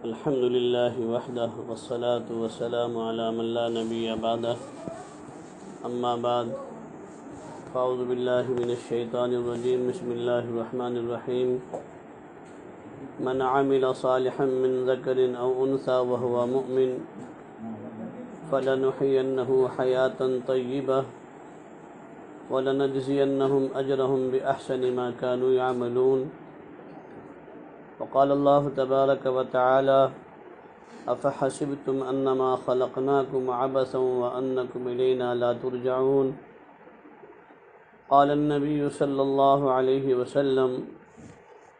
الحمد لله وحده والصلاة والسلام على من لا نبي بعده أما بعد فأعوذ بالله من الشيطان الرجيم بسم الله الرحمن الرحيم من عمل صالحا من ذكر أو أنثى وهو مؤمن فلنحيينه حياة طيبة ولنجزينهم أجرهم بأحسن ما كانوا يعملون وقال الله تبارك وتعالى أفحسبتم أنما خلقناكم عبثا وأنكم إلينا لا ترجعون قال النبي صلى الله عليه وسلم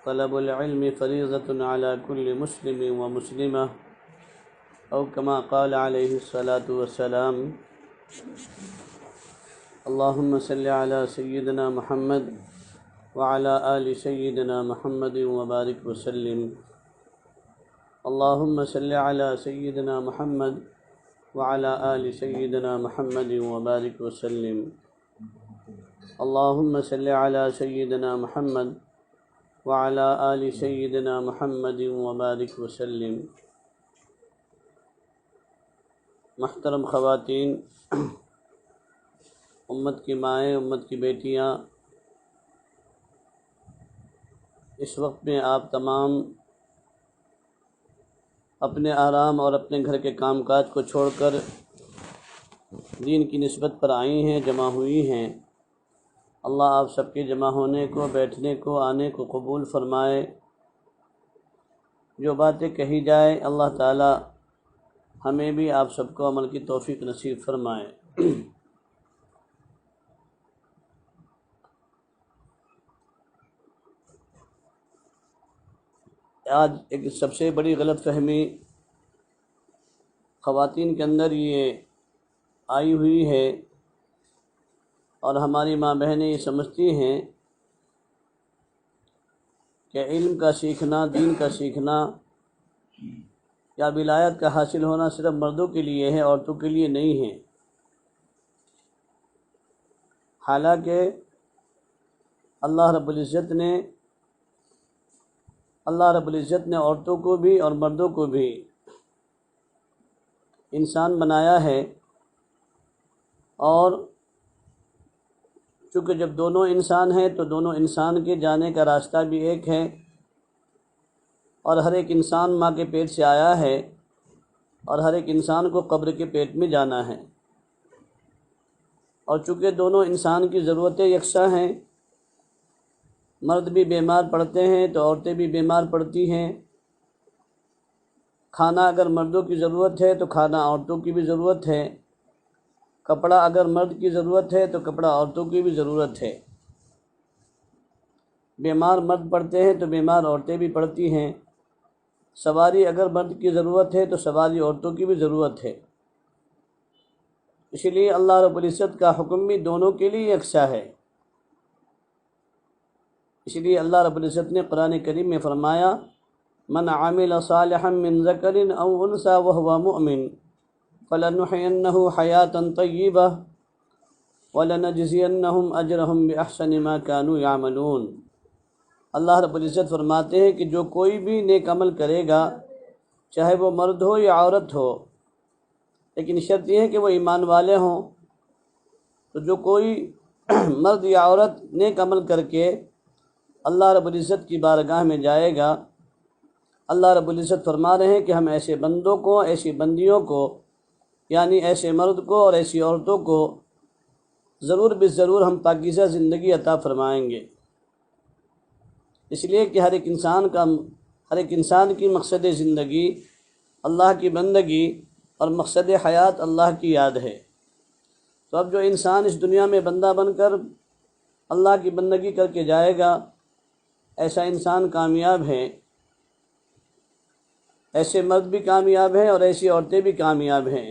طلب العلم فريضة على كل مسلم ومسلمة أو كما قال عليه الصلاة والسلام اللهم صل على سيدنا محمد وعلى آل سيدنا محمد وبارك وسلم اللهم صل على سيدنا محمد وعلى آل سيدنا محمد وبارك وسلم اللهم صل على سيدنا محمد وعلى آل سيدنا محمد وبارك وسلم۔ محترم خواتین، امت کی مائیں، امت کی بیٹیاں، اس وقت میں آپ تمام اپنے آرام اور اپنے گھر کے کام کاج کو چھوڑ کر دین کی نسبت پر آئی ہیں، جمع ہوئی ہیں۔ اللہ آپ سب کے جمع ہونے کو، بیٹھنے کو، آنے کو قبول فرمائے۔ جو باتیں کہی جائے اللہ تعالی ہمیں بھی آپ سب کو عمل کی توفیق نصیب فرمائے۔ آج ایک سب سے بڑی غلط فہمی خواتین کے اندر یہ آئی ہوئی ہے، اور ہماری ماں بہنیں یہ سمجھتی ہیں کہ علم کا سیکھنا، دین کا سیکھنا یا ولایت کا حاصل ہونا صرف مردوں کے لیے ہے، عورتوں کے لیے نہیں ہے۔ حالانکہ اللہ رب العزت نے عورتوں کو بھی اور مردوں کو بھی انسان بنایا ہے، اور چونکہ جب دونوں انسان ہیں تو دونوں انسان کے جانے کا راستہ بھی ایک ہے، اور ہر ایک انسان ماں کے پیٹ سے آیا ہے، اور ہر ایک انسان کو قبر کے پیٹ میں جانا ہے۔ اور چونکہ دونوں انسان کی ضرورتیں یکساں ہیں، مرد بھی بیمار پڑتے ہیں تو عورتیں بھی بیمار پڑتی ہیں۔ کھانا اگر مردوں کی ضرورت ہے تو کھانا عورتوں کی بھی ضرورت ہے، کپڑا اگر مرد کی ضرورت ہے تو کپڑا عورتوں کی بھی ضرورت ہے۔ بیمار مرد پڑتے ہیں تو بیمار عورتیں بھی پڑتی ہیں۔ سواری اگر مرد کی ضرورت ہے تو سواری عورتوں کی بھی ضرورت ہے۔ اسی لیے اللہ رب العزت کا حکم بھی دونوں کے لیے یکساں ہے۔ اسی لیے اللہ رب العزت نے قرآن کریم میں فرمایا من عمل صالحا من ذکر او انثى وهو مؤمن فلنحيينه حياة طيبة ولنجزينهم اجرهم باحسن ما كانوا يعملون۔ اللہ رب العزت فرماتے ہیں کہ جو کوئی بھی نیک عمل کرے گا، چاہے وہ مرد ہو یا عورت ہو، لیکن شرط یہ ہے کہ وہ ایمان والے ہوں۔ تو جو کوئی مرد یا عورت نیک عمل کر کے اللہ رب العزت کی بارگاہ میں جائے گا، اللہ رب العزت فرما رہے ہیں کہ ہم ایسے بندوں کو، ایسی بندیوں کو، یعنی ایسے مرد کو اور ایسی عورتوں کو ضرور بالضرور ہم پاکیزہ زندگی عطا فرمائیں گے۔ اس لیے کہ ہر ایک انسان کی مقصد زندگی اللہ کی بندگی اور مقصد حیات اللہ کی یاد ہے۔ تو اب جو انسان اس دنیا میں بندہ بن کر اللہ کی بندگی کر کے جائے گا، ایسا انسان کامیاب ہے، ایسے مرد بھی کامیاب ہیں اور ایسی عورتیں بھی کامیاب ہیں۔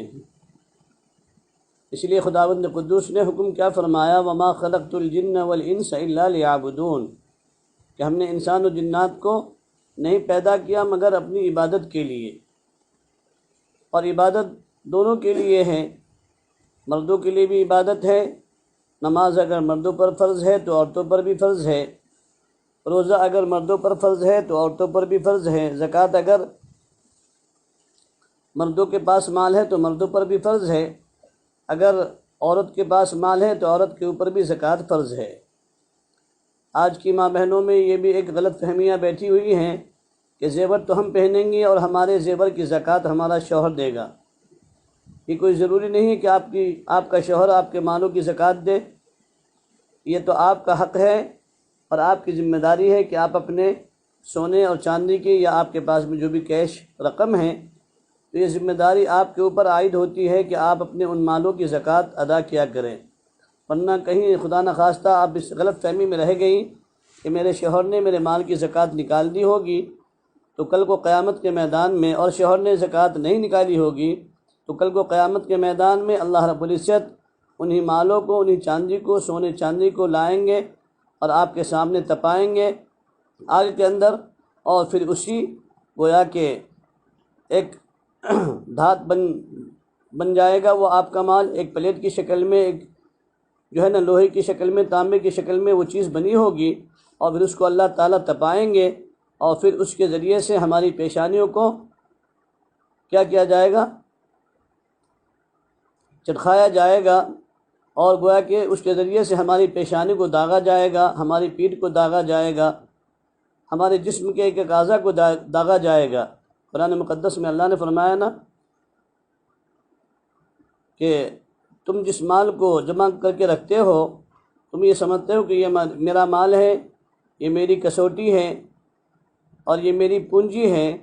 اس لیے خداوند قدوس نے حکم کیا فرمایا وما خلقت الجن والانس الا لیعبدون، کہ ہم نے انسان و جنات کو نہیں پیدا کیا مگر اپنی عبادت کے لیے۔ اور عبادت دونوں کے لیے ہے، مردوں کے لیے بھی عبادت ہے، نماز اگر مردوں پر فرض ہے تو عورتوں پر بھی فرض ہے، روزہ اگر مردوں پر فرض ہے تو عورتوں پر بھی فرض ہے، زکوٰۃ اگر مردوں کے پاس مال ہے تو مردوں پر بھی فرض ہے، اگر عورت کے پاس مال ہے تو عورت کے اوپر بھی زکوٰۃ فرض ہے۔ آج کی ماں بہنوں میں یہ بھی ایک غلط فہمیاں بیٹھی ہوئی ہیں کہ زیور تو ہم پہنیں گے اور ہمارے زیور کی زکوٰۃ ہمارا شوہر دے گا۔ یہ کوئی ضروری نہیں ہے کہ آپ کا شوہر آپ کے مالوں کی زکوٰۃ دے، یہ تو آپ کا حق ہے اور آپ کی ذمہ داری ہے کہ آپ اپنے سونے اور چاندی کی یا آپ کے پاس میں جو بھی کیش رقم ہے، تو یہ ذمہ داری آپ کے اوپر عائد ہوتی ہے کہ آپ اپنے ان مالوں کی زکوٰۃ ادا کیا کریں، ورنہ کہیں خدا نخواستہ آپ اس غلط فہمی میں رہ گئی کہ میرے شوہر نے میرے مال کی زکوٰۃ نکال دی ہوگی تو کل کو قیامت کے میدان میں، اور شوہر نے زکوٰۃ نہیں نکالی ہوگی تو کل کو قیامت کے میدان میں اللہ رب العزت انہی مالوں کو، انہی چاندی کو، سونے چاندی کو لائیں گے اور آپ کے سامنے تپائیں گے آگ کے اندر، اور پھر اسی گویا کہ ایک دھات بن جائے گا وہ آپ کا مال، ایک پلیٹ کی شکل میں، ایک جو ہے نا لوہے کی شکل میں، تانبے کی شکل میں وہ چیز بنی ہوگی، اور پھر اس کو اللہ تعالیٰ تپائیں گے اور پھر اس کے ذریعے سے ہماری پیشانیوں کو کیا کیا جائے گا، چٹکھایا جائے گا، اور گویا کہ اس کے ذریعے سے ہماری پیشانی کو داغا جائے گا، ہماری پیٹھ کو داغا جائے گا، ہمارے جسم کے ایک ایک اعضاء کو داغا جائے گا۔ قرآن مقدس میں اللہ نے فرمایا نا کہ تم جس مال کو جمع کر کے رکھتے ہو، تم یہ سمجھتے ہو کہ یہ میرا مال ہے، یہ میری کسوٹی ہے اور یہ میری پونجی ہے،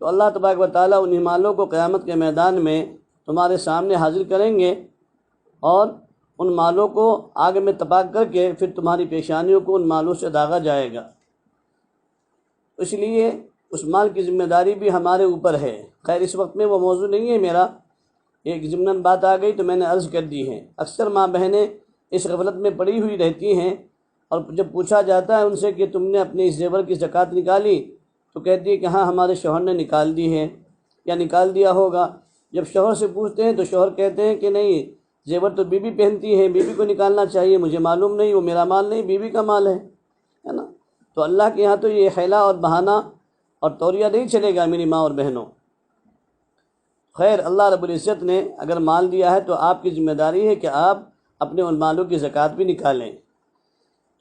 تو اللہ تبارک و تعالیٰ انہی مالوں کو قیامت کے میدان میں تمہارے سامنے حاضر کریں گے اور ان مالوں کو آگ میں تپا کر کے پھر تمہاری پیشانیوں کو ان مالوں سے داغا جائے گا۔ اس لیے اس مال کی ذمہ داری بھی ہمارے اوپر ہے۔ خیر اس وقت میں وہ موضوع نہیں ہے میرا، ایک ضمناً بات آ گئی تو میں نے عرض کر دی ہے۔ اکثر ماں بہنیں اس غفلت میں پڑی ہوئی رہتی ہیں، اور جب پوچھا جاتا ہے ان سے کہ تم نے اپنے اس زیور کی زکوٰۃ نکالی تو کہتی ہے کہ ہاں ہمارے شوہر نے نکال دی ہے یا نکال دیا ہوگا۔ جب شوہر سے پوچھتے ہیں تو شوہر کہتے ہیں کہ نہیں، زیور تو بیوی پہنتی ہے، بیوی کو نکالنا چاہیے، مجھے معلوم نہیں، وہ میرا مال نہیں، بیوی کا مال ہے نا۔ تو اللہ کے یہاں تو یہ حیلہ اور بہانہ اور توریہ نہیں چلے گا میری ماں اور بہنوں۔ خیر اللہ رب العزت نے اگر مال دیا ہے تو آپ کی ذمہ داری ہے کہ آپ اپنے ان مالوں کی زکوٰۃ بھی نکالیں۔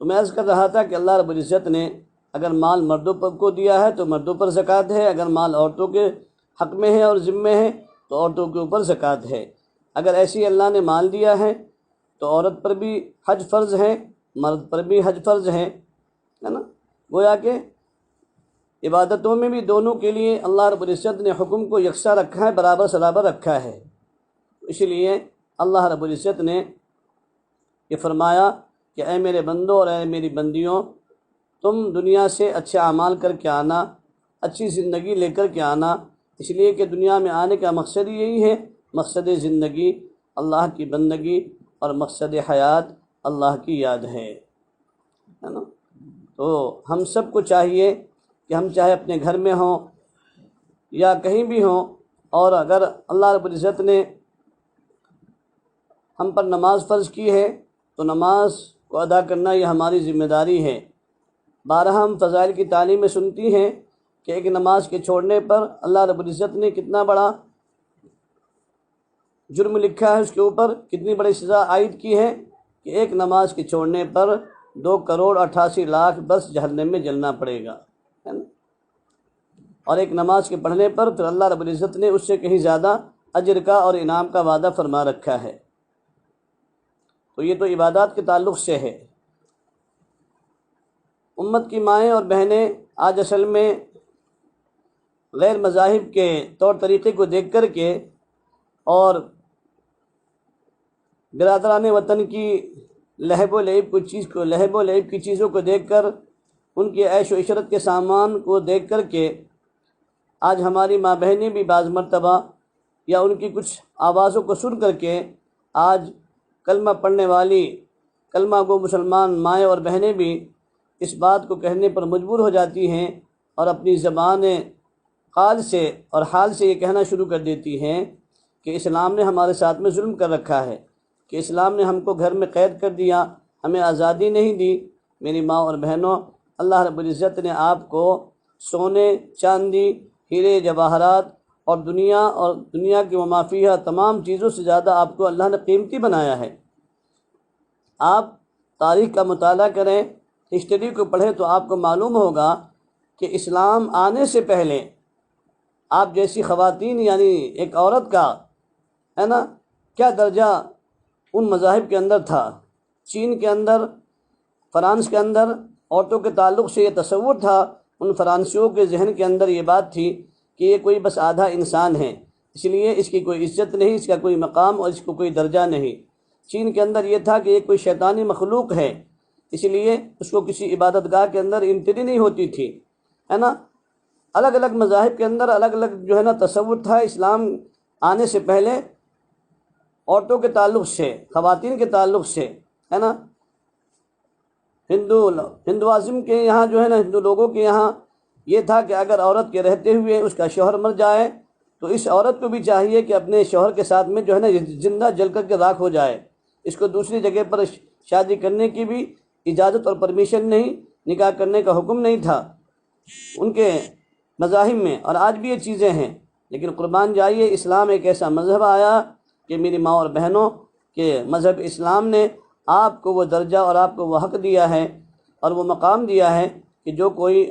تو میں عرض کر رہا تھا کہ اللہ رب العزت نے اگر مال مردوں کو دیا ہے تو مردوں پر زکوٰۃ ہے، اگر مال عورتوں کے حق میں ہے اور ذمے ہے تو عورتوں کے اوپر زکوٰۃ ہے۔ اگر ایسی اللہ نے مال دیا ہے تو عورت پر بھی حج فرض ہے، مرد پر بھی حج فرض ہے نا۔ گویا کہ عبادتوں میں بھی دونوں کے لیے اللہ رب العزت نے حکم کو یکساں رکھا ہے، برابر برابر رکھا ہے۔ اسی لیے اللہ رب العزت نے یہ فرمایا کہ اے میرے بندوں اور اے میری بندیوں، تم دنیا سے اچھے اعمال کر کے آنا، اچھی زندگی لے کر کے آنا، اس لیے کہ دنیا میں آنے کا مقصد یہی ہے، مقصد زندگی اللہ کی بندگی اور مقصد حیات اللہ کی یاد ہے نا۔ تو ہم سب کو چاہیے کہ ہم چاہے اپنے گھر میں ہوں یا کہیں بھی ہوں، اور اگر اللہ رب العزت نے ہم پر نماز فرض کی ہے تو نماز کو ادا کرنا یہ ہماری ذمہ داری ہے۔ بارہا ہم فضائل کی تعلیمیں سنتی ہیں کہ ایک نماز کے چھوڑنے پر اللہ رب العزت نے کتنا بڑا جرم لکھا ہے، اس کے اوپر کتنی بڑی سزا عائد کی ہے کہ ایک نماز کے چھوڑنے پر 2,88,00,000 برس جہنم میں جلنا پڑے گا، ہے نا۔ اور ایک نماز کے پڑھنے پر پھر اللہ رب العزت نے اس سے کہیں زیادہ اجر کا اور انعام کا وعدہ فرما رکھا ہے۔ تو یہ تو عبادات کے تعلق سے ہے۔ امت کی مائیں اور بہنیں آج اصل میں غیر مذاہب کے طور طریقے کو دیکھ کر کے اور برادران وطن کی لہب و لعب کی چیزوں کو دیکھ کر، ان کی عیش و عشرت کے سامان کو دیکھ کر کے آج ہماری ماں بہنیں بھی بعض مرتبہ یا ان کی کچھ آوازوں کو سن کر کے آج کلمہ پڑھنے والی کلمہ گو مسلمان مائیں اور بہنیں بھی اس بات کو کہنے پر مجبور ہو جاتی ہیں اور اپنی زبان قال سے اور حال سے یہ کہنا شروع کر دیتی ہیں کہ اسلام نے ہمارے ساتھ میں ظلم کر رکھا ہے، کہ اسلام نے ہم کو گھر میں قید کر دیا، ہمیں آزادی نہیں دی۔ میری ماں اور بہنوں، اللہ رب العزت نے آپ کو سونے، چاندی، ہیرے جواہرات اور دنیا کی ومافیہ تمام چیزوں سے زیادہ آپ کو اللہ نے قیمتی بنایا ہے۔ آپ تاریخ کا مطالعہ کریں، ہسٹری کو پڑھیں تو آپ کو معلوم ہوگا کہ اسلام آنے سے پہلے آپ جیسی خواتین، یعنی ایک عورت کا ہے نا کیا درجہ ان مذاہب کے اندر تھا۔ چین کے اندر، فرانس کے اندر عورتوں کے تعلق سے یہ تصور تھا، ان فرانسیوں کے ذہن کے اندر یہ بات تھی کہ یہ کوئی بس آدھا انسان ہے، اس لیے اس کی کوئی عزت نہیں، اس کا کوئی مقام اور اس کو کوئی درجہ نہیں۔ چین کے اندر یہ تھا کہ یہ کوئی شیطانی مخلوق ہے، اس لیے اس کو کسی عبادت گاہ کے اندر انٹری نہیں ہوتی تھی، ہے نا۔ الگ الگ مذاہب کے اندر الگ الگ جو ہے نا تصور تھا اسلام آنے سے پہلے عورتوں کے تعلق سے، خواتین کے تعلق سے، ہے نا۔ ہندوازم کے یہاں جو ہے نا، ہندو لوگوں کے یہاں یہ تھا کہ اگر عورت کے رہتے ہوئے اس کا شوہر مر جائے تو اس عورت کو بھی چاہیے کہ اپنے شوہر کے ساتھ میں جو ہے نا زندہ جل کر کے راکھ ہو جائے، اس کو دوسری جگہ پر شادی کرنے کی بھی اجازت اور پرمیشن نہیں، نکاح کرنے کا حکم نہیں تھا ان کے مذاہب میں، اور آج بھی یہ چیزیں ہیں۔ لیکن قربان جائیے، اسلام ایک ایسا مذہب آیا کہ میری ماں اور بہنوں کہ مذہب اسلام نے آپ کو وہ درجہ اور آپ کو وہ حق دیا ہے اور وہ مقام دیا ہے کہ جو کوئی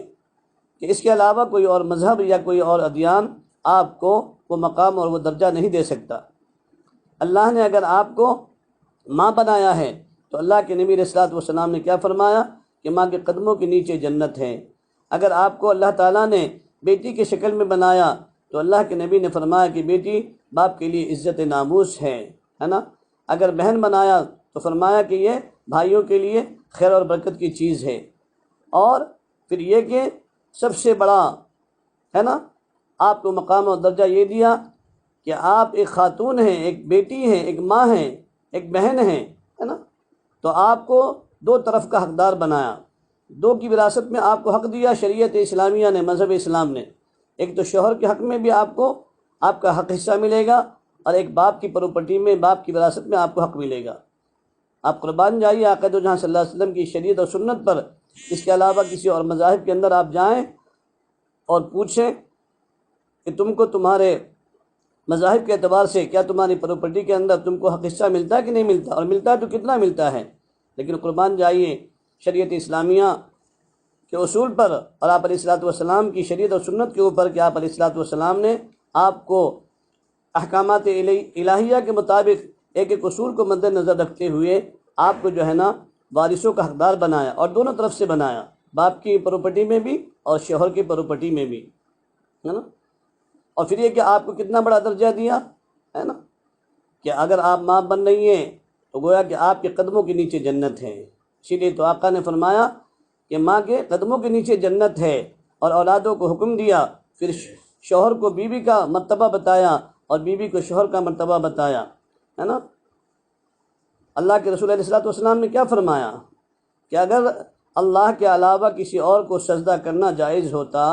کہ اس کے علاوہ کوئی اور مذہب یا کوئی اور ادیان آپ کو وہ مقام اور وہ درجہ نہیں دے سکتا۔ اللہ نے اگر آپ کو ماں بنایا ہے تو اللہ کے نبی علیہ الصلوۃ والسلام نے کیا فرمایا کہ ماں کے قدموں کے نیچے جنت ہے۔ اگر آپ کو اللہ تعالیٰ نے بیٹی کی شکل میں بنایا تو اللہ کے نبی نے فرمایا کہ بیٹی باپ کے لیے عزت ناموس ہے نا۔ اگر بہن بنایا تو فرمایا کہ یہ بھائیوں کے لیے خیر اور برکت کی چیز ہے۔ اور پھر یہ کہ سب سے بڑا ہے نا آپ کو مقام اور درجہ یہ دیا کہ آپ ایک خاتون ہیں، ایک بیٹی ہیں، ایک ماں ہیں، ایک بہن ہیں، ہے نا۔ تو آپ کو دو طرف کا حقدار بنایا، دو کی وراثت میں آپ کو حق دیا شریعت اسلامیہ نے، مذہب اسلام نے۔ ایک تو شوہر کے حق میں بھی آپ کو آپ کا حق حصہ ملے گا، اور ایک باپ کی پراپرٹی میں، باپ کی وراثت میں آپ کو حق ملے گا۔ آپ قربان جائیے آقا دو جہاں صلی اللہ علیہ وسلم کی شریعت اور سنت پر۔ اس کے علاوہ کسی اور مذاہب کے اندر آپ جائیں اور پوچھیں کہ تم کو تمہارے مذاہب کے اعتبار سے کیا تمہاری پراپرٹی کے اندر تم کو حق حصہ ملتا ہے کہ نہیں ملتا، اور ملتا ہے تو کتنا ملتا ہے۔ لیکن قربان جائیے شریعت اسلامیہ کے اصول پر اور آپ علیہ الصلوۃ والسلام کی شریعت اور سنت کے اوپر کہ آپ علیہ الصلوۃ والسلام نے آپ کو احکامات الہیہ کے مطابق ایک ایک اصول کو مد نظر رکھتے ہوئے آپ کو جو ہے نا وارثوں کا حقدار بنایا، اور دونوں طرف سے بنایا، باپ کی پراپرٹی میں بھی اور شوہر کی پراپرٹی میں بھی، ہے نا۔ اور پھر یہ کہ آپ کو کتنا بڑا درجہ دیا ہے نا کہ اگر آپ ماں بن رہی ہیں تو گویا کہ آپ کے قدموں کے نیچے جنت ہے۔ اسی لیے تو آقا نے فرمایا کہ ماں کے قدموں کے نیچے جنت ہے، اور اولادوں کو حکم دیا، پھر شوہر کو بیوی کا مرتبہ بتایا اور بیوی کو شوہر کا مرتبہ بتایا، ہے نا۔ اللہ کے رسول علیہ الصلوۃ والسلام نے کیا فرمایا کہ اگر اللہ کے علاوہ کسی اور کو سجدہ کرنا جائز ہوتا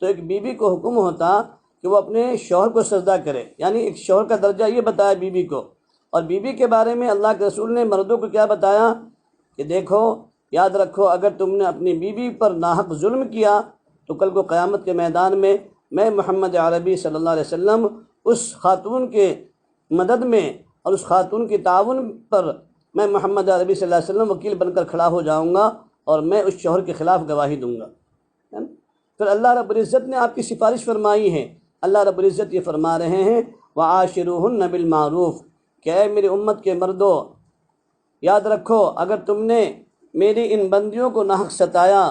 تو ایک بیوی کو حکم ہوتا کہ وہ اپنے شوہر کو سجدہ کرے، یعنی ایک شوہر کا درجہ یہ بتایا بیوی کو۔ اور بیوی کے بارے میں اللہ کے رسول نے مردوں کو کیا بتایا کہ دیکھو، یاد رکھو، اگر تم نے اپنی بیوی پر ناحق ظلم کیا تو کل کو قیامت کے میدان میں میں محمد عربی صلی اللہ علیہ وسلم اس خاتون کے مدد میں اور اس خاتون کی تعاون پر میں محمد عربی صلی اللہ علیہ وسلم وکیل بن کر کھڑا ہو جاؤں گا، اور میں اس شوہر کے خلاف گواہی دوں گا۔ پھر اللہ رب العزت نے آپ کی سفارش فرمائی ہے۔ اللہ رب العزت یہ فرما رہے ہیں وَعَاشِرُوهُنَّ بِالْمَعْرُوفِ کہ اے میری امت کے مردوں، یاد رکھو اگر تم نے میری ان بندیوں کو ناحق ستایا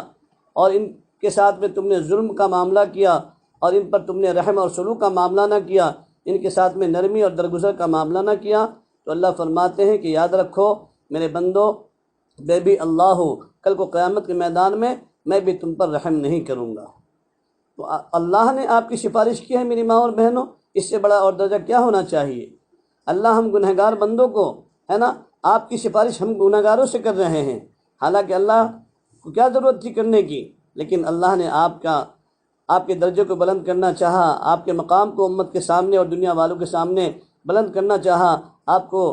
اور ان کے ساتھ میں تم نے ظلم کا معاملہ کیا اور ان پر تم نے رحم اور سلوک کا معاملہ نہ کیا، ان کے ساتھ میں نرمی اور درگزر کا معاملہ نہ کیا، تو اللہ فرماتے ہیں کہ یاد رکھو میرے بندو، میں بھی اللہ ہوں، کل کو قیامت کے میدان میں بھی تم پر رحم نہیں کروں گا۔ تو اللہ نے آپ کی سفارش کی ہے میری ماں اور بہنوں، اس سے بڑا اور درجہ کیا ہونا چاہیے۔ اللہ ہم گنہگار بندوں کو ہے نا آپ کی سفارش ہم گنہگاروں سے کر رہے ہیں، حالانکہ اللہ کو کیا ضرورت تھی کرنے کی، لیکن اللہ نے آپ کے درجے کو بلند کرنا چاہا، آپ کے مقام کو امت کے سامنے اور دنیا والوں کے سامنے بلند کرنا چاہا۔ آپ کو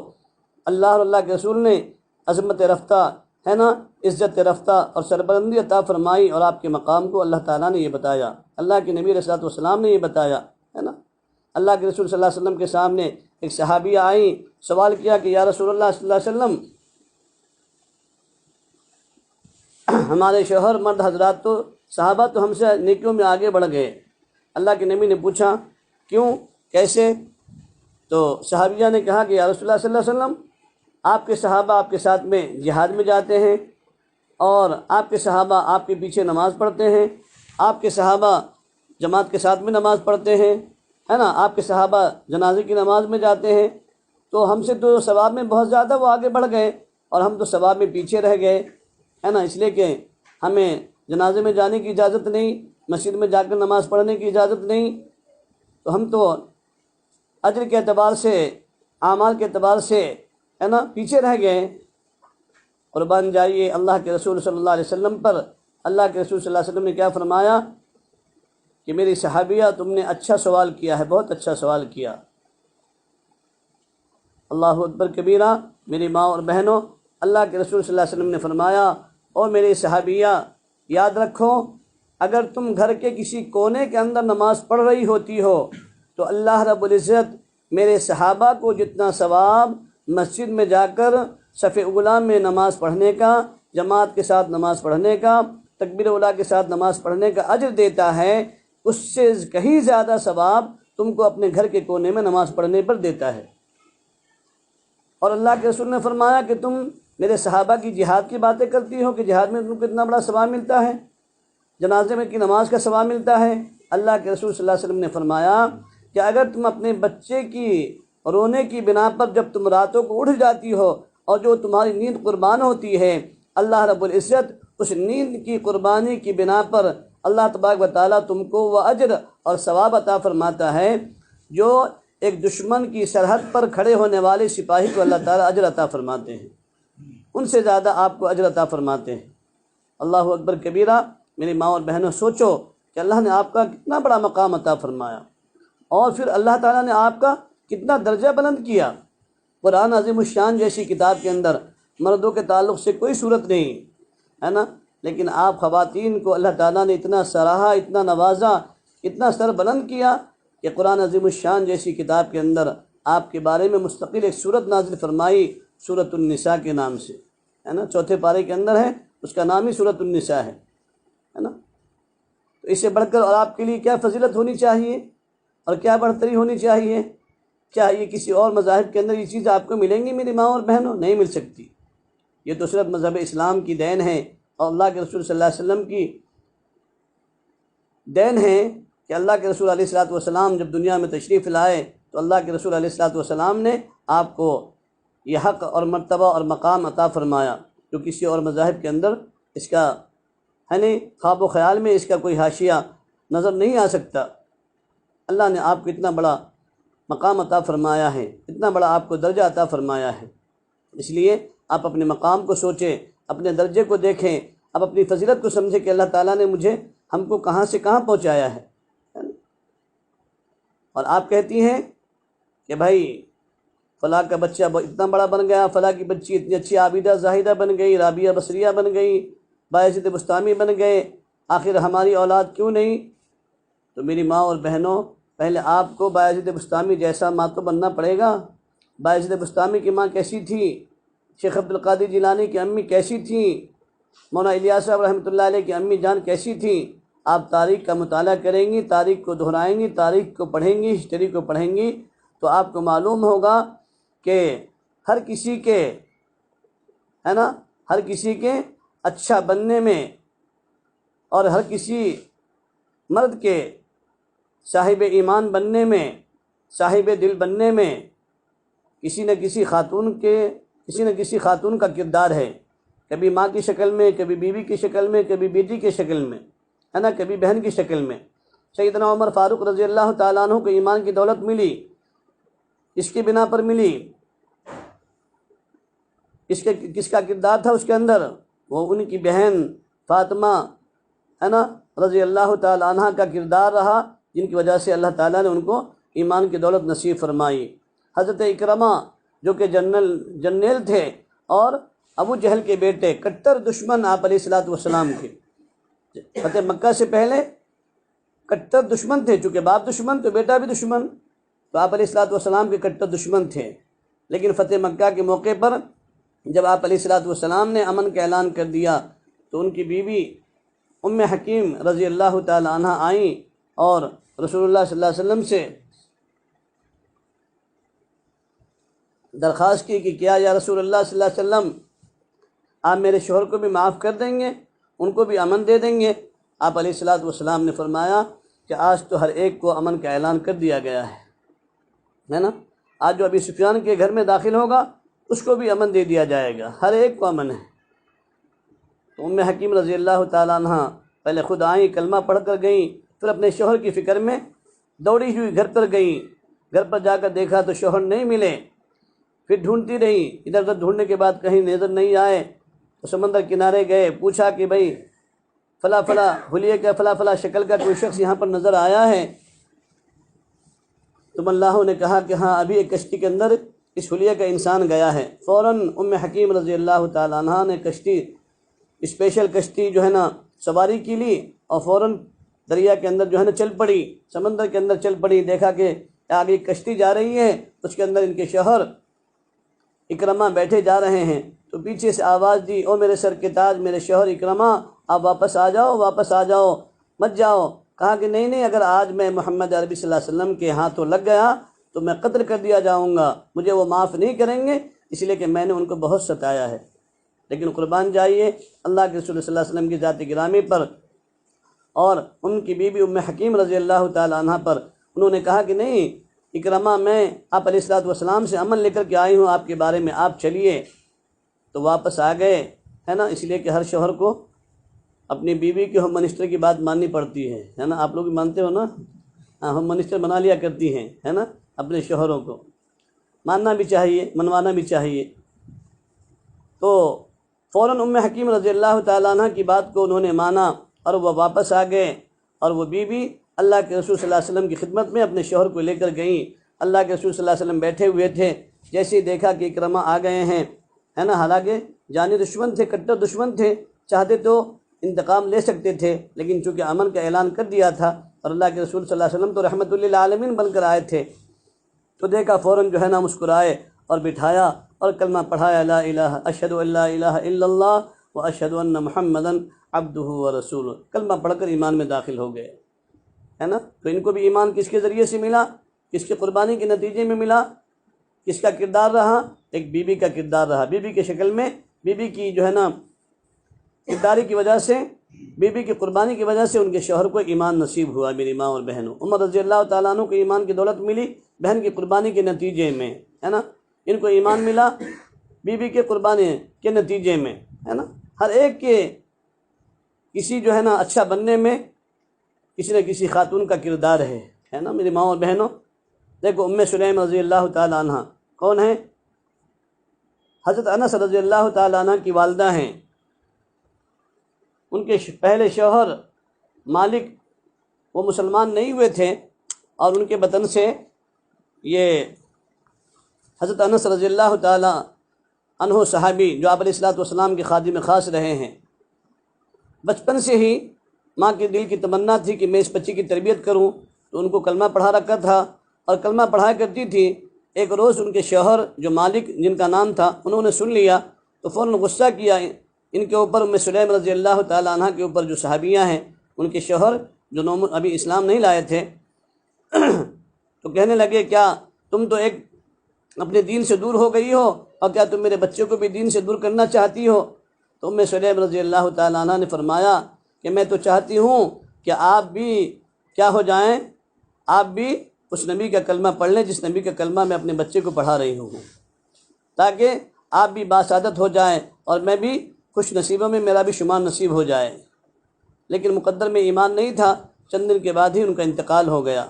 اللہ اور اللہ کے رسول نے عظمت رفتہ ہے نا عزت رفتہ اور سربلندی عطا فرمائی، اور آپ کے مقام کو اللہ تعالیٰ نے یہ بتایا، اللہ کے نبی علیہ الصلوۃ والسلام نے یہ بتایا، ہے نا۔ اللہ کے رسول صلی اللہ علیہ وسلم کے سامنے ایک صحابیہ آئیں، سوال کیا کہ یا رسول اللہ صلی اللہ علیہ وسلم، ہمارے شوہر مرد حضرات تو صحابہ تو ہم سے نیکیوں میں آگے بڑھ گئے۔ اللہ کے نبی نے پوچھا کیوں، کیسے؟ تو صحابیہ نے کہا کہ یا رسول اللہ صلی اللہ علیہ وسلم، آپ کے صحابہ آپ کے ساتھ میں جہاد میں جاتے ہیں، اور آپ کے صحابہ آپ کے پیچھے نماز پڑھتے ہیں، آپ کے صحابہ جماعت کے ساتھ میں نماز پڑھتے ہیں، ہے نا، آپ کے صحابہ جنازے کی نماز میں جاتے ہیں، تو ہم سے تو ثواب میں بہت زیادہ وہ آگے بڑھ گئے اور ہم تو ثواب میں پیچھے رہ گئے، ہے نا، اس لیے کہ ہمیں جنازے میں جانے کی اجازت نہیں، مسجد میں جا کر نماز پڑھنے کی اجازت نہیں، تو ہم تو اجر کے اعتبار سے، اعمال کے اعتبار سے، ہے نا، پیچھے رہ گئے۔ قربان جائیے اللہ کے رسول صلی اللہ علیہ وسلم پر اللہ کے رسول صلی اللہ علیہ وسلم نے کیا فرمایا کہ میری صحابیہ تم نے اچھا سوال کیا ہے، بہت اچھا سوال کیا۔ اللہ اکبر کبیرہ۔ میری ماں اور بہنوں، اللہ کے رسول صلی اللہ علیہ وسلم نے فرمایا، اور میری صحابیہ یاد رکھو، اگر تم گھر کے کسی کونے کے اندر نماز پڑھ رہی ہوتی ہو تو اللہ رب العزت میرے صحابہ کو جتنا ثواب مسجد میں جا کر صف اولیٰ میں نماز پڑھنے کا، جماعت کے ساتھ نماز پڑھنے کا، تکبیر اولیٰ کے ساتھ نماز پڑھنے کا اجر دیتا ہے، اس سے کہیں زیادہ ثواب تم کو اپنے گھر کے کونے میں نماز پڑھنے پر دیتا ہے۔ اور اللہ کے رسول نے فرمایا کہ تم میرے صحابہ کی جہاد کی باتیں کرتی ہو کہ جہاد میں تم کو اتنا بڑا ثواب ملتا ہے، جنازے میں کی نماز کا ثواب ملتا ہے۔ اللہ کے رسول صلی اللہ علیہ وسلم نے فرمایا کہ اگر تم اپنے بچے کی رونے کی بنا پر جب تم راتوں کو اٹھ جاتی ہو اور جو تمہاری نیند قربان ہوتی ہے، اللہ رب العزت اس نیند کی قربانی کی بنا پر اللہ تبارک و تعالیٰ تم کو وہ اجر اور ثواب عطا فرماتا ہے جو ایک دشمن کی سرحد پر کھڑے ہونے والے سپاہی کو اللہ تعالیٰ اجر عطا فرماتے ہیں، ان سے زیادہ آپ کو اجر عطا فرماتے ہیں۔ اللہ اکبر کبیرہ۔ میری ماں اور بہنوں، سوچو کہ اللہ نے آپ کا کتنا بڑا مقام عطا فرمایا، اور پھر اللہ تعالیٰ نے آپ کا کتنا درجہ بلند کیا۔ قرآن عظیم الشان جیسی کتاب کے اندر مردوں کے تعلق سے کوئی صورت نہیں ہے نا، لیکن آپ خواتین کو اللہ تعالیٰ نے اتنا سراہا، اتنا نوازا، اتنا سر بلند کیا کہ قرآن عظیم الشان جیسی کتاب کے اندر آپ کے بارے میں مستقل ایک صورت نازل فرمائی، سورۃ النساء کے نام سے، ہے نا، 4 پارے کے اندر ہے، اس کا نام ہی سورۃ النساء ہے نا۔ تو اس سے بڑھ کر اور آپ کے لیے کیا فضیلت ہونی چاہیے اور کیا بڑھتری ہونی چاہیے؟ کیا یہ کسی اور مذاہب کے اندر یہ چیز آپ کو ملیں گی میری ماں اور بہنوں؟ نہیں مل سکتی۔ یہ تو صرف مذہب اسلام کی دین ہے، اور اللہ کے رسول صلی اللہ علیہ وسلم کی دین ہے کہ اللہ کے رسول علیہ الصلوۃ والسلام جب دنیا میں تشریف لائے تو اللہ کے رسول علیہ الصلوۃ والسلام نے آپ کو یہ حق اور مرتبہ اور مقام عطا فرمایا جو کسی اور مذاہب کے اندر اس کا یعنی خواب و خیال میں اس کا کوئی حاشیہ نظر نہیں آ سکتا۔ اللہ نے آپ کو اتنا بڑا مقام عطا فرمایا ہے، اتنا بڑا آپ کو درجہ عطا فرمایا ہے، اس لیے آپ اپنے مقام کو سوچیں، اپنے درجے کو دیکھیں، اب اپنی فضیلت کو سمجھیں کہ اللہ تعالیٰ نے ہم کو کہاں سے کہاں پہنچایا ہے۔ اور آپ کہتی ہیں کہ بھائی فلاں کا بچہ اتنا بڑا بن گیا، فلاں کی بچی اتنی اچھی عابدہ زاہدہ بن گئی، رابعہ بصریہ بن گئی، بایزید بستامی بن گئے، آخر ہماری اولاد کیوں نہیں؟ تو میری ماں اور بہنوں، پہلے آپ کو بایزید بستامی جیسا ماں تو بننا پڑے گا۔ بایزید بستامی کی ماں کیسی تھی؟ شیخ عبدالقادر جیلانی کی امی کیسی تھیں؟ مولانا الیاس صاحب رحمۃ اللہ علیہ کی امی جان کیسی تھیں؟ آپ تاریخ کا مطالعہ کریں گی، تاریخ کو دہرائیں گی، تاریخ کو پڑھیں گی، ہسٹری کو پڑھیں گی، تو آپ کو معلوم ہوگا کہ ہر کسی کے ہر کسی کے اچھا بننے میں اور ہر کسی مرد کے صاحب ایمان بننے میں، صاحب دل بننے میں کسی نہ کسی خاتون کا کردار ہے، کبھی ماں کی شکل میں، کبھی بیوی کی شکل میں، کبھی بیٹی کی شکل میں، ہے نا، کبھی بہن کی شکل میں۔ سیدنا عمر فاروق رضی اللہ تعالیٰ عنہ کو ایمان کی دولت ملی، اس کی بنا پر ملی، کس کا کردار تھا اس کے اندر؟ وہ ان کی بہن فاطمہ ہے نا رضی اللہ تعالیٰ عنہ کا کردار رہا، جن کی وجہ سے اللہ تعالیٰ نے ان کو ایمان کی دولت نصیب فرمائی۔ حضرت اکرمہ جو کہ جنرل تھے اور ابو جہل کے بیٹے، کٹر دشمن آپ علیہ الصلوۃ والسلام کے، فتح مکہ سے پہلے کٹر دشمن تھے، چونکہ باپ دشمن تو بیٹا بھی دشمن، تو آپ علیہ الصلوۃ والسلام کے کٹر دشمن تھے، لیکن فتح مکہ کے موقع پر جب آپ علیہ الصلوۃ والسلام نے امن کا اعلان کر دیا تو ان کی بیوی ام حکیم رضی اللہ تعالی عنہ آئیں اور رسول اللہ صلی اللہ علیہ وسلم سے درخواست کی کہ کیا یا رسول اللہ صلی اللہ علیہ وسلم آپ میرے شوہر کو بھی معاف کر دیں گے، ان کو بھی امن دے دیں گے؟ آپ علیہ الصلوۃ والسلام نے فرمایا کہ آج تو ہر ایک کو امن کا اعلان کر دیا گیا ہے نا؟ آج جو ابی سفیان کے گھر میں داخل ہوگا اس کو بھی امن دے دیا جائے گا، ہر ایک کو امن ہے۔ تو ام حکیم رضی اللہ تعالیٰ عنہ پہلے خود آئیں، کلمہ پڑھ کر گئیں، پھر اپنے شوہر کی فکر میں دوڑی ہوئی گھر پر گئیں۔ گھر پر جا کر دیکھا تو شوہر نہیں ملے، پھر ڈھونڈتی رہیں، ادھر ادھر ڈھونڈنے کے بعد کہیں نظر نہیں آئے تو سمندر کنارے گئے، پوچھا کہ بھئی فلاں فلاں حلیے کا فلاں فلاں شکل کا کوئی شخص یہاں پر نظر آیا ہے؟ تو اللہ نے کہا کہ ہاں ابھی ایک کشتی کے اندر اس حلیے کا انسان گیا ہے۔ فوراً ام حکیم رضی اللہ تعالیٰ عنہ نے کشتی، اسپیشل کشتی جو ہے نا سواری کی لی اور فوراً دریا کے اندر جو ہے نا چل پڑی، سمندر کے اندر چل پڑی۔ دیکھا کہ آگے ایک کشتی جا رہی ہے، اس کے اندر ان کے شوہر اکرمہ بیٹھے جا رہے ہیں، تو پیچھے سے آواز دی، او میرے سر کے تاج، میرے شوہر اکرمہ، آپ واپس آ جاؤ، واپس آ جاؤ، مت جاؤ۔ کہا کہ نہیں نہیں، اگر آج میں محمد عربی صلی اللہ علیہ وسلم کے ہاتھوں لگ گیا تو میں قتل کر دیا جاؤں گا، مجھے وہ معاف نہیں کریں گے، اس لیے کہ میں نے ان کو بہت ستایا ہے۔ لیکن قربان جائیے اللہ کے رسول صلی اللہ علیہ وسلم کی ذات گرامی پر اور ان کی بیوی ام حکیم رضی اللہ تعالی عنہ پر، انہوں نے کہا کہ نہیں اکرمہ، میں آپ علیہ الصلوۃ والسلام سے امن لے کر کے آئی ہوں آپ کے بارے میں، آپ چلیے۔ تو واپس آ گئے، ہے نا؟ اس لیے کہ ہر شوہر کو اپنی بیوی کے ہوم منسٹر کی بات ماننی پڑتی ہے نا؟ آپ لوگ بھی مانتے ہو نا؟ ہوم منسٹر بنا لیا کرتی ہیں، ہے نا؟ اپنے شوہروں کو ماننا بھی چاہیے، منوانا بھی چاہیے۔ تو فوراً ام حکیم رضی اللہ تعالیٰ عنہ کی بات کو انہوں نے مانا اور وہ واپس آ گئے، اور وہ بیوی اللہ کے رسول صلی اللہ علیہ وسلم کی خدمت میں اپنے شوہر کو لے کر گئیں۔ اللہ کے رسول صلی اللہ علیہ وسلم بیٹھے ہوئے تھے، جیسے ہی دیکھا کہ اکرمہ آ گئے ہیں، ہے نا؟ حالانکہ جانی دشمن تھے، کٹر دشمن تھے، چاہتے تو انتقام لے سکتے تھے، لیکن چونکہ امن کا اعلان کر دیا تھا اور اللہ کے رسول صلی اللہ علیہ وسلم تو رحمت للعالمین بن کر آئے تھے، تو دیکھا فوراً جو ہے نا مسکرائے اور بٹھایا اور کلمہ پڑھایا، لا الہ اشہد ان لا الہ الا اللہ و اشہد ان محمدا عبدہ و رسولہ، کلمہ پڑھ کر ایمان میں داخل ہو گئے، ہے نا؟ تو ان کو بھی ایمان کس کے ذریعے سے ملا؟ کس کی قربانی کے نتیجے میں ملا؟ کس کا کردار رہا؟ ایک بیوی کا کردار رہا، بیوی کی شکل میں، بیوی کی جو ہے نا کرداری کی وجہ سے، بیوی کی قربانی کی وجہ سے ان کے شوہر کو ایمان نصیب ہوا۔ میری ماں اور بہنوں، عمر رضی اللہ تعالیٰ عنہ کو ایمان کی دولت ملی بہن کی قربانی کے نتیجے میں، ہے نا؟ ان کو ایمان ملا بیوی کے قربانی کے نتیجے میں، ہے نا؟ ہر ایک کے کسی جو ہے نا اچھا بننے میں کسی نہ کسی خاتون کا کردار ہے نا؟ میری ماں اور بہنوں، دیکھو ام سلیم رضی اللہ تعالیٰ عنہ کون ہیں؟ حضرت انس رضی اللہ تعالیٰ عنہ کی والدہ ہیں۔ ان کے پہلے شوہر مالک وہ مسلمان نہیں ہوئے تھے، اور ان کے بطن سے یہ حضرت انس رضی اللہ تعالیٰ عنہ صحابی جو آپ علیہ الصلوۃ والسلام کے خادم خاص رہے ہیں، بچپن سے ہی ماں کے دل کی تمنا تھی کہ میں اس بچے کی تربیت کروں، تو ان کو کلمہ پڑھا رکھا تھا اور کلمہ پڑھایا کرتی تھی۔ ایک روز ان کے شوہر جو مالک جن کا نام تھا، انہوں نے سن لیا تو فوراً غصہ کیا ان کے اوپر، ام سلیم رضی اللہ تعالیٰ عنہ کے اوپر جو صحابیہ ہیں، ان کے شوہر جو ابھی اسلام نہیں لائے تھے، تو کہنے لگے کیا تم تو ایک اپنے دین سے دور ہو گئی ہو، اور کیا تم میرے بچے کو بھی دین سے دور کرنا چاہتی ہو؟ تو ام سلیم رضی اللہ تعالیٰ عنہ نے فرمایا کہ میں تو چاہتی ہوں کہ آپ بھی کیا ہو جائیں، آپ بھی اس نبی کا کلمہ پڑھ لیں جس نبی کا کلمہ میں اپنے بچے کو پڑھا رہی ہوں، تاکہ آپ بھی باسعادت ہو جائیں اور میں بھی خوش نصیبوں میں میرا بھی شمار نصیب ہو جائے۔ لیکن مقدر میں ایمان نہیں تھا، چند دن کے بعد ہی ان کا انتقال ہو گیا،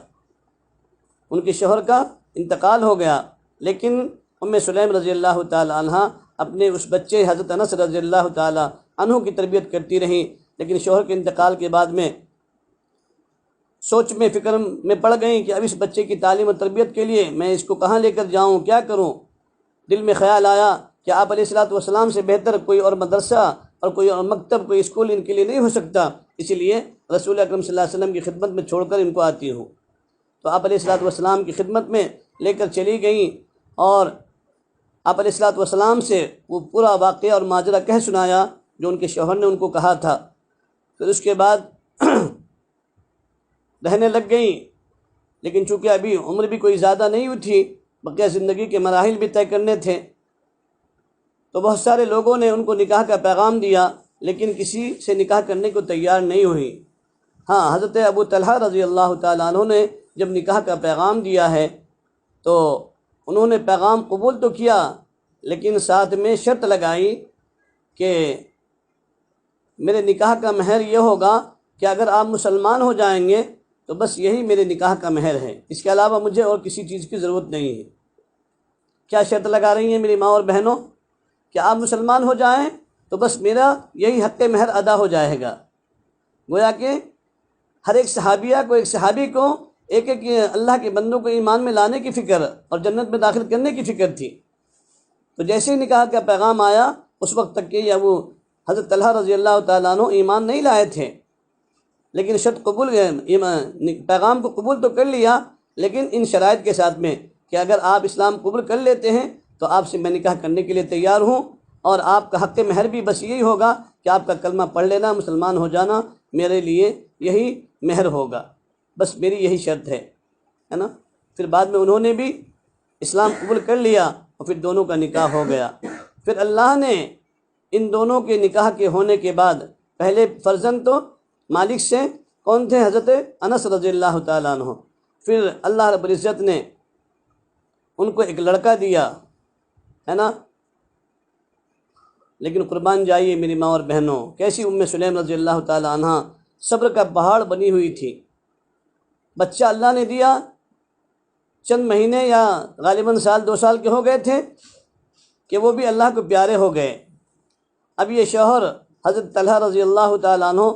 ان کے شوہر کا انتقال ہو گیا۔ لیکن ام سلیم رضی اللہ تعالی عنہ اپنے اس بچے حضرت انس رضی اللہ تعالی عنہ کی تربیت کرتی رہیں، لیکن شوہر کے انتقال کے بعد میں سوچ میں فکر میں پڑ گئیں کہ اب اس بچے کی تعلیم و تربیت کے لیے میں اس کو کہاں لے کر جاؤں، کیا کروں؟ دل میں خیال آیا کہ آپ علیہ الصلوۃ والسلام سے بہتر کوئی اور مدرسہ اور کوئی اور مکتب، کوئی اسکول ان کے لیے نہیں ہو سکتا، اسی لیے رسول اکرم صلی اللہ علیہ وسلم کی خدمت میں چھوڑ کر ان کو آتی ہوں۔ تو آپ علیہ الصلوۃ والسلام کی خدمت میں لے کر چلی گئیں اور آپ علیہ الصلوۃ والسلام سے وہ پورا واقعہ اور ماجرا کہہ سنایا جو ان کے شوہر نے ان کو کہا تھا۔ پھر اس کے بعد رہنے لگ گئیں، لیکن چونکہ ابھی عمر بھی کوئی زیادہ نہیں ہوئی تھی، بقیہ زندگی کے مراحل بھی طے کرنے تھے، تو بہت سارے لوگوں نے ان کو نکاح کا پیغام دیا، لیکن کسی سے نکاح کرنے کو تیار نہیں ہوئی۔ ہاں، حضرت ابو طلحہ رضی اللہ تعالیٰ عنہ نے جب نکاح کا پیغام دیا ہے تو انہوں نے پیغام قبول تو کیا، لیکن ساتھ میں شرط لگائی کہ میرے نکاح کا مہر یہ ہوگا کہ اگر آپ مسلمان ہو جائیں گے تو بس یہی میرے نکاح کا مہر ہے، اس کے علاوہ مجھے اور کسی چیز کی ضرورت نہیں ہے۔ کیا شرط لگا رہی ہیں میری ماں اور بہنوں؟ کہ آپ مسلمان ہو جائیں تو بس میرا یہی حق مہر ادا ہو جائے گا۔ گویا کہ ہر ایک صحابیہ کو، ایک صحابی کو ایک ایک اللہ کے بندوں کو ایمان میں لانے کی فکر اور جنت میں داخل کرنے کی فکر تھی۔ تو جیسے ہی نکاح کا پیغام آیا، اس وقت تک کہ وہ حضرت طلحہ رضی اللہ تعالیٰ عنہ ایمان نہیں لائے تھے، لیکن شرط قبول پیغام کو قبول تو کر لیا، لیکن ان شرائط کے ساتھ میں کہ اگر آپ اسلام قبول کر لیتے ہیں تو آپ سے میں نکاح کرنے کے لیے تیار ہوں، اور آپ کا حق مہر بھی بس یہی ہوگا کہ آپ کا کلمہ پڑھ لینا، مسلمان ہو جانا، میرے لیے یہی مہر ہوگا، بس میری یہی شرط ہے نا۔ پھر بعد میں انہوں نے بھی اسلام قبول کر لیا اور پھر دونوں کا نکاح ہو گیا۔ پھر اللہ نے ان دونوں کے نکاح کے ہونے کے بعد پہلے فرزند تو مالک سے کون تھے؟ حضرت انس رضی اللہ تعالیٰ عنہ۔ پھر اللہ رب العزت نے ان کو ایک لڑکا دیا ہے نا، لیکن قربان جائیے میری ماں اور بہنوں، کیسی ام سلیم رضی اللہ تعالیٰ عنہ صبر کا پہاڑ بنی ہوئی تھی۔ بچہ اللہ نے دیا، چند مہینے یا غالباً سال 2 سال کے ہو گئے تھے کہ وہ بھی اللہ کو پیارے ہو گئے۔ اب یہ شوہر حضرت طلحہ رضی اللہ تعالیٰ عنہ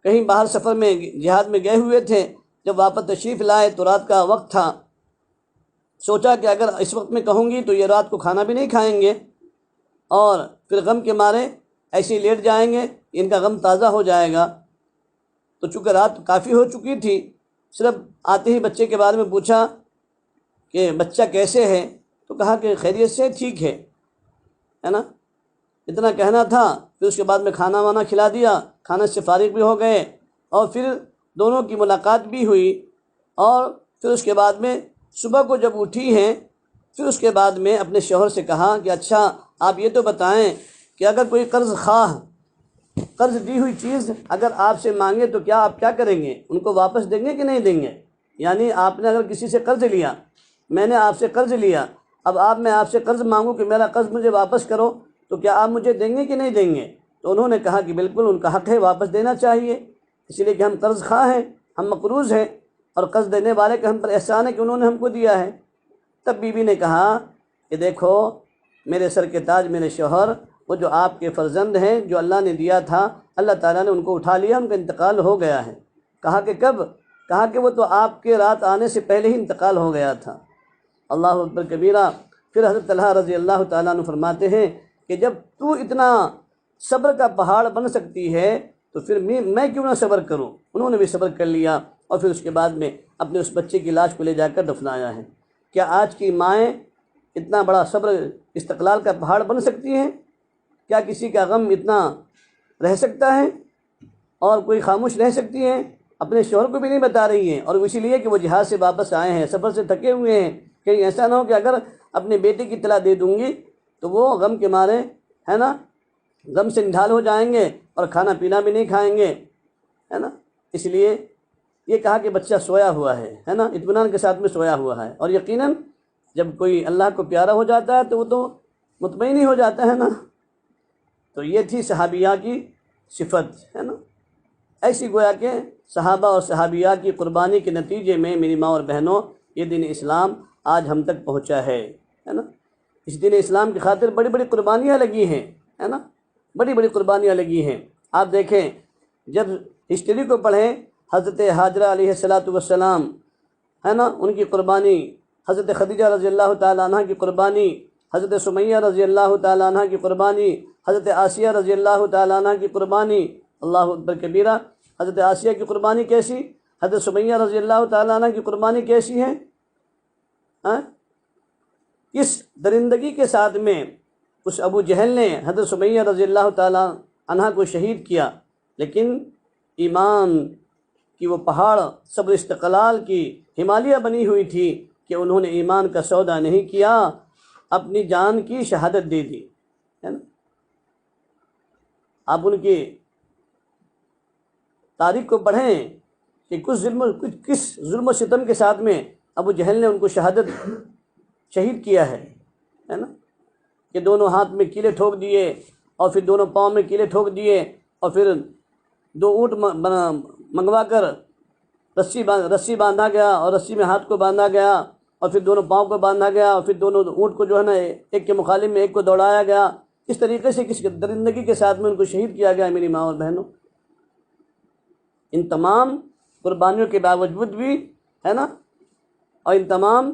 کہیں باہر سفر میں جہاد میں گئے ہوئے تھے، جب واپس تشریف لائے تو رات کا وقت تھا، سوچا کہ اگر اس وقت میں کہوں گی تو یہ رات کو کھانا بھی نہیں کھائیں گے اور پھر غم کے مارے ایسے ہی لیٹ جائیں گے، ان کا غم تازہ ہو جائے گا۔ تو چونکہ رات کافی ہو چکی تھی، صرف آتے ہی بچے کے بارے میں پوچھا کہ بچہ کیسے ہے، تو کہا کہ خیریت سے ٹھیک ہے نا، اتنا کہنا تھا۔ پھر اس کے بعد میں کھانا وانا کھلا دیا، کھانے سے فارغ بھی ہو گئے اور پھر دونوں کی ملاقات بھی ہوئی، اور پھر اس کے بعد میں صبح کو جب اٹھی ہیں، پھر اس کے بعد میں اپنے شوہر سے کہا کہ اچھا آپ یہ تو بتائیں کہ اگر کوئی قرض خواہ قرض دی ہوئی چیز اگر آپ سے مانگے تو کیا آپ کیا کریں گے؟ ان کو واپس دیں گے کہ نہیں دیں گے؟ یعنی آپ نے اگر کسی سے قرض لیا، میں نے آپ سے قرض لیا، اب میں آپ سے قرض مانگوں کہ میرا قرض مجھے واپس کرو، تو کیا آپ مجھے دیں گے کہ نہیں دیں گے؟ تو انہوں نے کہا کہ بالکل ان کا حق ہے، واپس دینا چاہیے، اس لیے کہ ہم قرض خواہ ہیں، ہم مقروض ہیں، اور قرض دینے والے کا ہم پر احسان ہے کہ انہوں نے ہم کو دیا ہے۔ تب بیوی نے کہا کہ دیکھو میرے سر کے تاج، میرے شوہر، وہ جو آپ کے فرزند ہیں جو اللہ نے دیا تھا، اللہ تعالیٰ نے ان کو اٹھا لیا، ان کا انتقال ہو گیا ہے۔ کہا کہ کب؟ کہا کہ وہ تو آپ کے رات آنے سے پہلے ہی انتقال ہو گیا تھا۔ اللہ اکبر کبیرہ۔ پھر حضرت طلحہ رضی اللہ تعالیٰ عنہ فرماتے ہیں کہ جب تو اتنا صبر کا پہاڑ بن سکتی ہے تو پھر میں کیوں نہ صبر کروں؟ انہوں نے بھی صبر کر لیا اور پھر اس کے بعد میں اپنے اس بچے کی لاش کو لے جا کر دفنایا ہے۔ کیا آج کی مائیں اتنا بڑا صبر استقلال کا پہاڑ بن سکتی ہیں؟ کیا کسی کا غم اتنا رہ سکتا ہے اور کوئی خاموش رہ سکتی ہیں؟ اپنے شوہر کو بھی نہیں بتا رہی ہیں، اور اسی لیے کہ وہ جہاد سے واپس آئے ہیں، سفر سے تھکے ہوئے ہیں، کہیں ایسا نہ ہو کہ اگر اپنے بیٹے کی اطلاع دے دوں گی تو وہ غم کے مارے ہے نا غم سے نڈھال ہو جائیں گے اور کھانا پینا بھی نہیں کھائیں گے، ہے نا۔ اس لیے یہ کہا کہ بچہ سویا ہوا ہے نا، اطمینان کے ساتھ میں سویا ہوا ہے، اور یقیناً جب کوئی اللہ کو پیارا ہو جاتا ہے تو وہ تو مطمئن ہی ہو جاتا ہے نا۔ تو یہ تھی صحابیہ کی صفت، ہے نا۔ ایسی گویا کہ صحابہ اور صحابیہ کی قربانی کے نتیجے میں میری ماں اور بہنوں یہ دین اسلام آج ہم تک پہنچا ہے نا۔ اس دین اسلام کی خاطر بڑی بڑی قربانیاں لگی ہیں، ہے نا، بڑی بڑی قربانیاں لگی ہیں۔ آپ دیکھیں جب ہسٹری کو پڑھیں، حضرت حاجرہ علیہ السلام ہے نا، ان کی قربانی، حضرت خدیجہ رضی اللہ تعالیٰ عنہ کی قربانی، حضرت سمیہ رضی اللہ تعالیٰ عنہ کی قربانی، حضرت آسیہ رضی اللہ تعالیٰ عنہ کی قربانی، اللہ اکبر کبیرہ۔ حضرت آسیہ کی قربانی کیسی؟ حضرت سمیہ رضی اللہ تعالیٰ عنہ کی قربانی کیسی ہے؟ کس درندگی کے ساتھ میں اس ابو جہل نے حضرت سمیہ رضی اللہ تعالیٰ عنہ کو شہید کیا، لیکن ایمان کی وہ پہاڑ صبر استقلال کی ہمالیہ بنی ہوئی تھی کہ انہوں نے ایمان کا سودا نہیں کیا، اپنی جان کی شہادت دے دی، ہے نا۔ آپ ان کی تاریخ کو پڑھیں کہ کس ظلم و ستم کے ساتھ میں ابو جہل نے ان کو شہید کیا ہے نا، کہ دونوں ہاتھ میں کیلے ٹھوک دیے اور پھر دونوں پاؤں میں کیلے ٹھوک دیے اور پھر 2 اونٹ منگوا کر رسی باندھا گیا اور رسی میں ہاتھ کو باندھا گیا اور پھر دونوں پاؤں کو باندھا گیا اور پھر دونوں اونٹ کو جو ہے نا ایک کے مخالف میں ایک کو دوڑایا گیا۔ اس طریقے سے کسی درندگی کے ساتھ میں ان کو شہید کیا گیا میری ماں اور بہنوں۔ ان تمام قربانیوں کے باوجود بھی ہے نا، اور ان تمام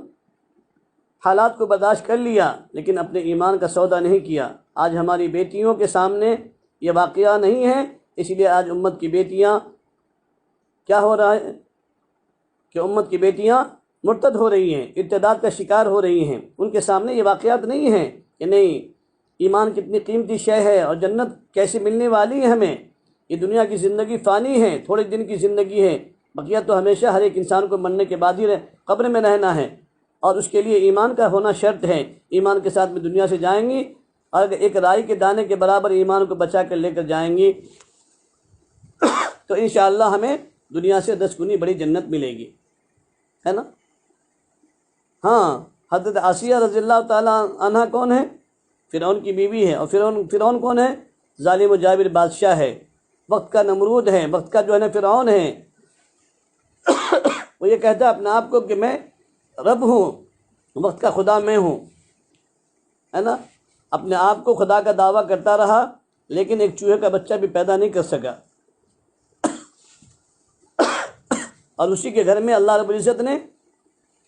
حالات کو برداشت کر لیا، لیکن اپنے ایمان کا سودا نہیں کیا۔ آج ہماری بیٹیوں کے سامنے یہ واقعہ نہیں ہے، اس لیے آج امت کی بیٹیاں کیا ہو رہا ہے کہ امت کی بیٹیاں مرتد ہو رہی ہیں، ارتداد کا شکار ہو رہی ہیں۔ ان کے سامنے یہ واقعات نہیں ہیں کہ نہیں ایمان کتنی قیمتی شے ہے اور جنت کیسے ملنے والی ہے ہمیں۔ یہ دنیا کی زندگی فانی ہے، تھوڑے دن کی زندگی ہے، بقیہ تو ہمیشہ ہر ایک انسان کو مرنے کے بعد ہی قبر میں رہنا ہے، اور اس کے لیے ایمان کا ہونا شرط ہے۔ ایمان کے ساتھ میں دنیا سے جائیں گی، اور اگر ایک رائی کے دانے کے برابر ایمان کو بچا کر لے کر جائیں گی تو انشاءاللہ ہمیں دنیا سے 10 گنی بڑی جنت ملے گی، ہے نا۔ ہاں، حضرت آسیہ رضی اللہ تعالیٰ عنہ کون ہے؟ فرعون کی بیوی ہے، اور فرعون کون ہے؟ ظالم و جابر بادشاہ ہے، وقت کا نمرود ہے، وقت کا جو ہے نا فرعون ہے۔ وہ یہ کہتا ہے اپنے آپ کو کہ میں رب ہوں، وقت کا خدا میں ہوں، ہے نا۔ اپنے آپ کو خدا کا دعویٰ کرتا رہا، لیکن ایک چوہے کا بچہ بھی پیدا نہیں کر سکا، اور اسی کے گھر میں اللہ رب العزت نے